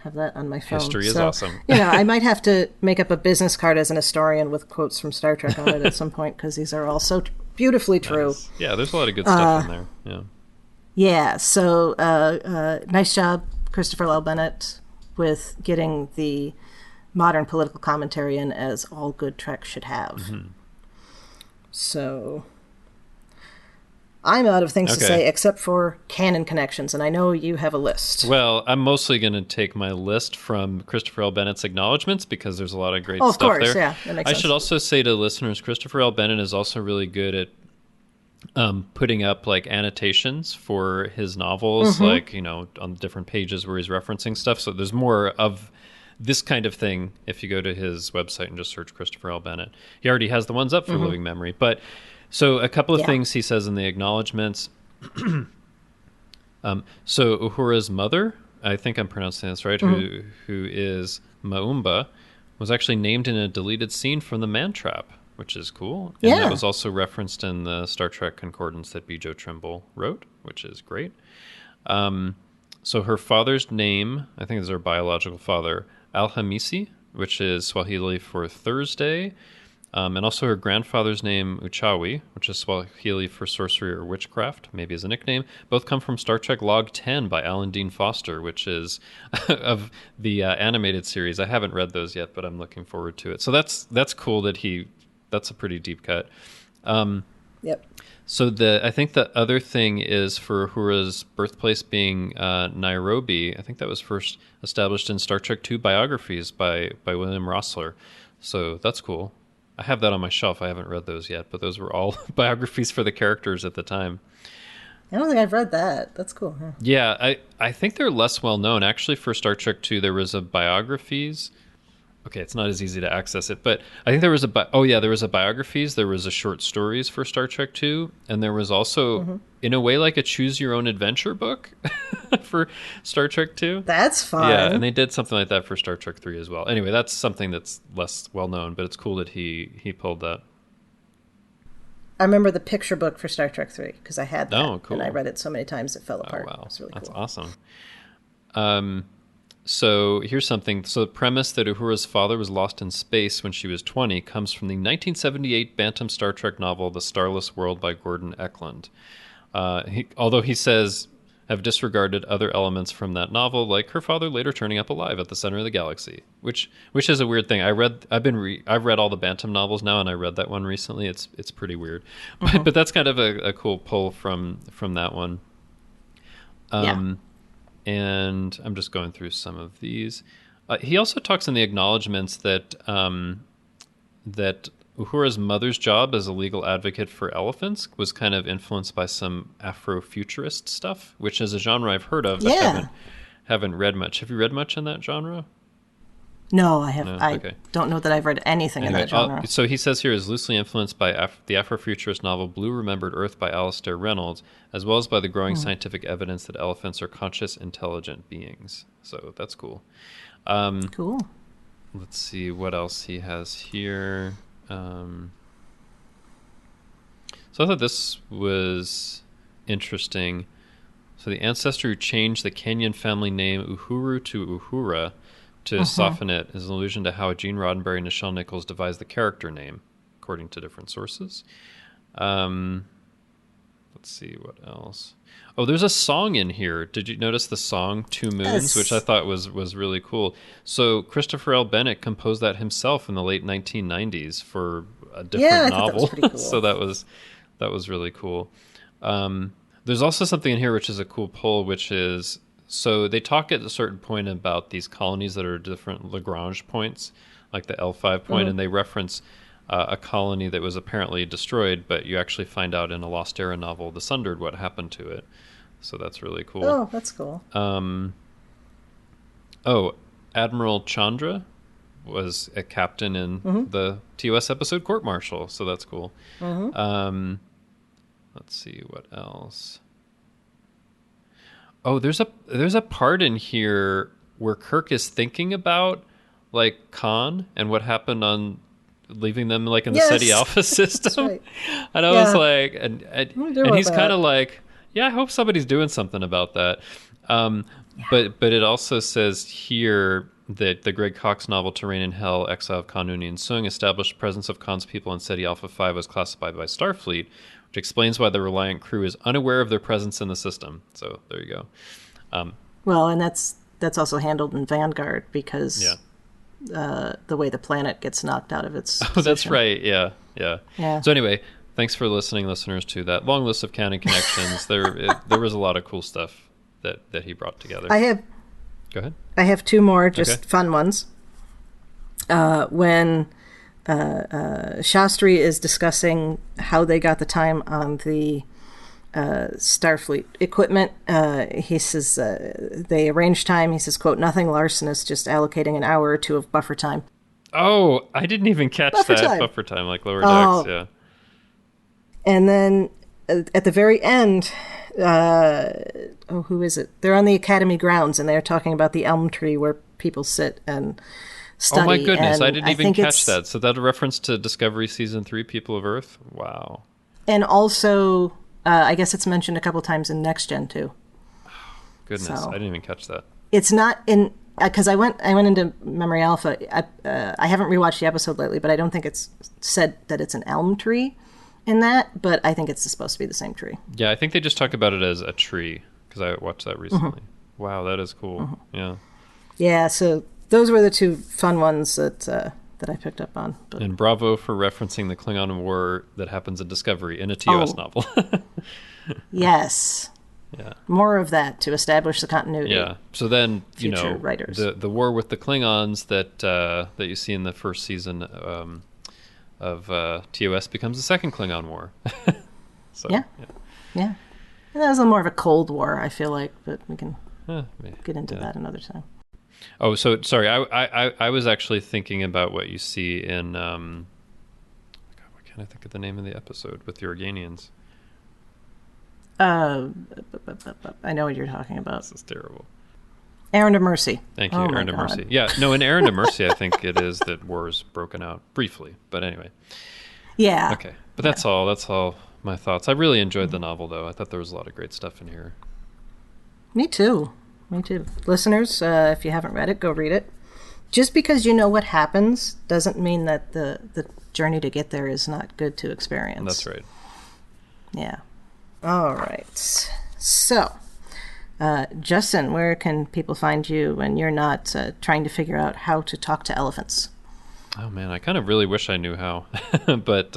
have that on my phone. History is awesome. I might have to make up a business card as an historian with quotes from Star Trek on it at some point, because these are all so beautifully true. Nice. Yeah, there's a lot of good stuff in there. Yeah. Yeah, so nice job, Christopher L. Bennett, with getting the modern political commentary in, as all good Trek should have. Mm-hmm. So I'm out of things to say except for canon connections, and I know you have a list. Well, I'm mostly going to take my list from Christopher L. Bennett's acknowledgments, because there's a lot of great stuff there. Of course, yeah, that makes sense. I should also say to listeners, Christopher L. Bennett is also really good at putting up like annotations for his novels, like, on different pages where he's referencing stuff. So there's more of this kind of thing if you go to his website and just search Christopher L. Bennett. He already has the ones up for Living Memory. But so a couple of things he says in the acknowledgments. So Uhura's mother, I think I'm pronouncing this right, who is Maumba, was actually named in a deleted scene from The Man Trap, which is cool. And that was also referenced in the Star Trek concordance that B. Joe Trimble wrote, which is great. So her father's name, I think is her biological father, Alhamisi, which is Swahili for Thursday. And also her grandfather's name, Uchawi, which is Swahili for sorcery or witchcraft, maybe as a nickname. Both come from Star Trek Log 10 by Alan Dean Foster, which is of the animated series. I haven't read those yet, but I'm looking forward to it. So that's cool that that's a pretty deep cut. Yep. So I think the other thing is for Uhura's birthplace being Nairobi. I think that was first established in Star Trek II biographies by William Rossler. So that's cool. I have that on my shelf. I haven't read those yet, but those were all biographies for the characters at the time. I don't think I've read that. That's cool. Huh? Yeah, I think they're less well known. Actually, for Star Trek II, there was a biographies. Okay, it's not as easy to access it, but I think there was there was a biographies. There was a short stories for Star Trek II, and there was also, in a way, like a choose your own adventure book for Star Trek II. That's fun. Yeah, and they did something like that for Star Trek III as well. Anyway, that's something that's less well known, but it's cool that he pulled that. I remember the picture book for Star Trek III because I had that, oh, cool. and I read it so many times it fell apart. Oh, wow. It was really That's cool. Awesome. So here's something. So the premise that Uhura's father was lost in space when she was 20 comes from the 1978 Bantam Star Trek novel The Starless World by Gordon Eklund. Although he says have disregarded other elements from that novel, like her father later turning up alive at the center of the galaxy, which is a weird thing. I've read all the Bantam novels now, and I read that one recently. It's pretty weird, but that's kind of a cool pull from that one. And I'm just going through some of these. He also talks in the acknowledgments that that Uhura's mother's job as a legal advocate for elephants was kind of influenced by some Afrofuturist stuff, which is a genre I've heard of, but haven't read much. Have you read much in that genre? No, I haven't. No? Okay. I don't know that I've read anything in that genre. So he says here is loosely influenced by the Afrofuturist novel Blue Remembered Earth by Alastair Reynolds, as well as by the growing scientific evidence that elephants are conscious, intelligent beings. So that's cool. Cool. Let's see what else he has here. So I thought this was interesting. So the ancestor who changed the Kenyan family name Uhuru to Uhura to soften it is an allusion to how Gene Roddenberry and Nichelle Nichols devised the character name, according to different sources. Let's Let's see what else. Oh, there's a song in here. Did you notice the song Two Moons, Yes. which I thought was really cool. So Christopher L. Bennett composed that himself in the late 1990s for a different I thought that was novel. pretty cool. So that was really cool. There's also something in here which is a cool pull, which is, so they talk at a certain point about these colonies that are different Lagrange points, like the L5 point, and they reference a colony that was apparently destroyed, but you actually find out in a Lost Era novel, The Sundered, what happened to it. So that's really cool. Oh, that's cool. Admiral Chandra was a captain in the TOS episode Court Martial, so that's cool. Let's see what else. Oh, there's a part in here where Kirk is thinking about like Khan and what happened on leaving them like in the SETI Alpha system. Right. And I was like, and he's kind of like, yeah, I hope somebody's doing something about that. But it also says here that the Greg Cox novel Terrain in Hell, Exile of Khan Noonien Sung established presence of Khan's people in SETI Alpha 5 was classified by Starfleet, which explains why the Reliant crew is unaware of their presence in the system. So there you go. Well, and that's also handled in Vanguard because the way the planet gets knocked out of its position. That's right. Yeah. So anyway, thanks for listening, listeners, to that long list of canon connections. There was a lot of cool stuff that he brought together. Go ahead. I have two more just fun ones. When Shastri is discussing how they got the time on the Starfleet equipment, he says they arranged time. He says, quote, nothing larcenous, just allocating an hour or two of buffer time. Oh, I didn't even catch that. Buffer time, like lower decks, yeah. And then at the very end, who is it? They're on the Academy grounds, and they're talking about the elm tree where people sit and study. Oh my goodness, and I didn't even catch that. So that a reference to Discovery Season 3, People of Earth? Wow. And also, I guess it's mentioned a couple times in Next Gen, too. Goodness, So, I didn't even catch that. It's not in... Because I went into Memory Alpha. I haven't rewatched the episode lately, but I don't think it's said that it's an elm tree in that, but I think it's supposed to be the same tree. Yeah, I think they just talk about it as a tree, because I watched that recently. Wow, that is cool. Yeah. Yeah, so those were the two fun ones that I picked up on. But. And bravo for referencing the Klingon War that happens in Discovery in a TOS novel. Yes. Yeah. More of that to establish the continuity. Yeah. So then, Future writers. the war with the Klingons that you see in the first season of TOS becomes the second Klingon War. So, yeah. And that was a little more of a Cold War, I feel like, but we can get into that another time. Oh, so sorry. I was actually thinking about what you see in. God, why can't I think of the name of the episode with the Organians? I know what you're talking about. This is terrible. Errand of Mercy. Thank you, Errand of Mercy. Yeah, no, in Errand of Mercy, I think it is that war is broken out briefly. But anyway. Yeah. Okay, but that's all. That's all my thoughts. I really enjoyed the novel, though. I thought there was a lot of great stuff in here. Me too. Listeners, if you haven't read it, go read it. Just because you know what happens doesn't mean that the journey to get there is not good to experience. That's right. Yeah. All right. So, Justin, where can people find you when you're not trying to figure out how to talk to elephants? Oh, man, I kind of really wish I knew how. But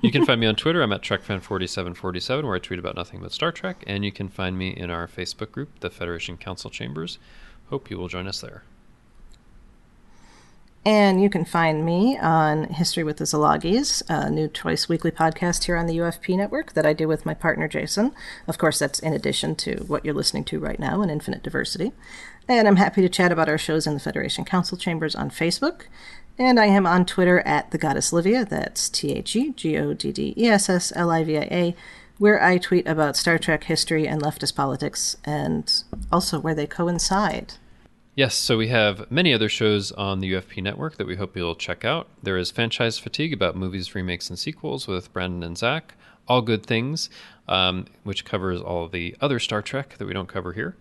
you can find me on Twitter. I'm at TrekFan4747, where I tweet about nothing but Star Trek. And you can find me in our Facebook group, the Federation Council Chambers. Hope you will join us there. And you can find me on History with the Szilagys, a new twice weekly podcast here on the UFP network that I do with my partner, Jason. Of course, that's in addition to what you're listening to right now in Infinite Diversity. And I'm happy to chat about our shows in the Federation Council Chambers on Facebook. And I am on Twitter at The Goddess Livia, that's TheGoddessLivia, where I tweet about Star Trek history and leftist politics, and also where they coincide. Yes, so we have many other shows on the UFP network that we hope you'll check out. There is Franchise Fatigue about movies, remakes, and sequels with Brandon and Zach. All Good Things, which covers all of the other Star Trek that we don't cover here.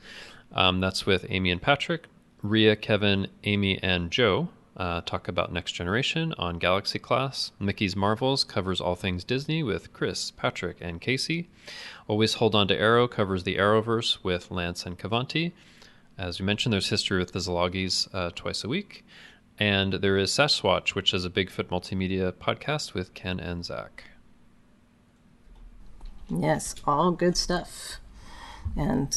That's with Amy and Patrick. Rhea, Kevin, Amy, and Joe talk about Next Generation on Galaxy Class. Mickey's Marvels covers all things Disney with Chris, Patrick, and Casey. Always Hold On to Arrow covers the Arrowverse with Lance and Cavanti. As you mentioned, there's History with the Szilagys twice a week. And there is Sasquatch, which is a Bigfoot multimedia podcast with Ken and Zach. Yes, all good stuff. And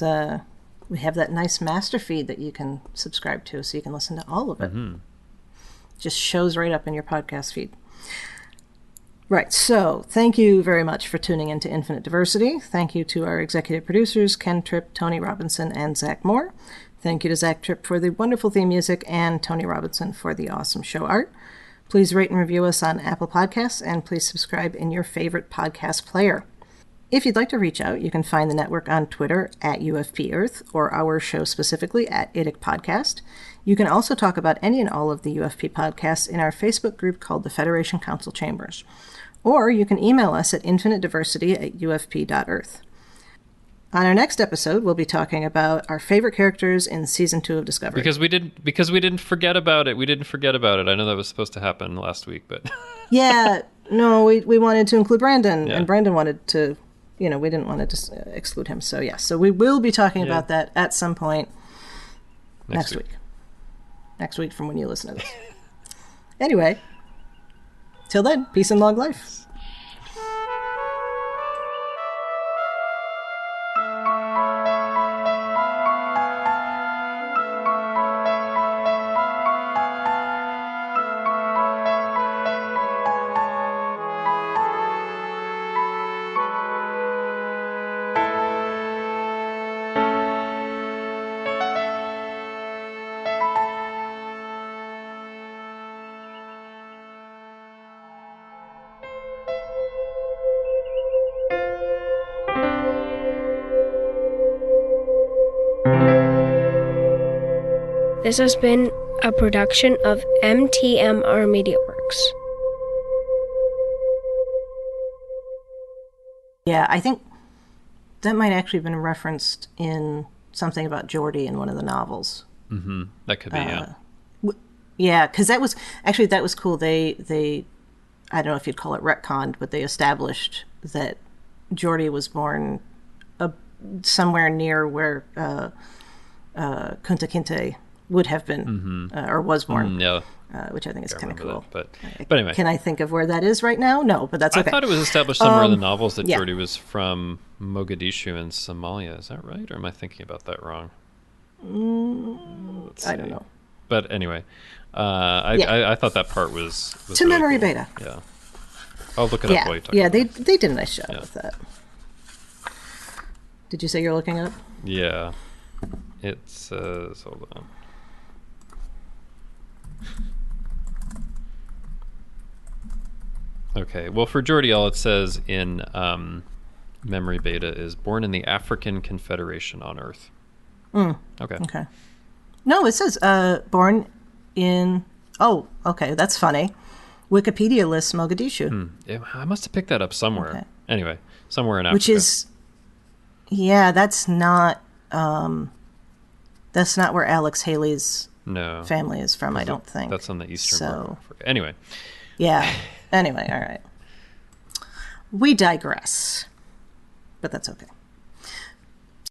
we have that nice master feed that you can subscribe to, so you can listen to all of it. Just shows right up in your podcast feed. Right, so thank you very much for tuning into Infinite Diversity. Thank you to our executive producers, Ken Tripp, Tony Robinson, and Zach Moore. Thank you to Zach Tripp for the wonderful theme music and Tony Robinson for the awesome show art. Please rate and review us on Apple Podcasts, and please subscribe in your favorite podcast player. If you'd like to reach out, you can find the network on Twitter at UFP Earth, or our show specifically at IDIC Podcast. You can also talk about any and all of the UFP podcasts in our Facebook group called the Federation Council Chambers. Or you can email us at infinitediversity@ufp.earth. On our next episode, we'll be talking about our favorite characters in Season 2 of Discovery. Because we didn't forget about it. We didn't forget about it. I know that was supposed to happen last week, but... Yeah, no, we wanted to include Brandon, and Brandon wanted to, we didn't want to exclude him. So, yeah, so we will be talking about that at some point next week. Next week from when you listen to this. Anyway, till then, peace and long life. This has been a production of MTMR Media Works. Yeah, I think that might actually have been referenced in something about Geordi in one of the novels. Mm-hmm. That could be, Yeah, because that was cool. They I don't know if you'd call it retconned, but they established that Geordi was born somewhere near where Kunta Kinte would have been, or was born, which I think is kind of cool. But anyway. Can I think of where that is right now? No, but that's okay. I thought it was established somewhere in the novels that Geordi was from Mogadishu in Somalia. Is that right? Or am I thinking about that wrong? I don't know. But anyway, I thought that part was to really memory cool. beta. Yeah. I'll look it up while you talk. Yeah, they did a nice job with that. Did you say you're looking it up? Yeah. It says, hold on. Okay, well, for Geordi, all it says in memory beta is born in the African Confederation on Earth. Okay. No, it says born in... Oh, okay, that's funny. Wikipedia lists Mogadishu. I must have picked that up somewhere. Okay. Anyway, somewhere in Africa. Which is... Yeah, that's not where Alex Haley's family is from, I don't think. That's on the eastern part of Africa. Anyway. Yeah. Anyway, all right. We digress. But that's okay.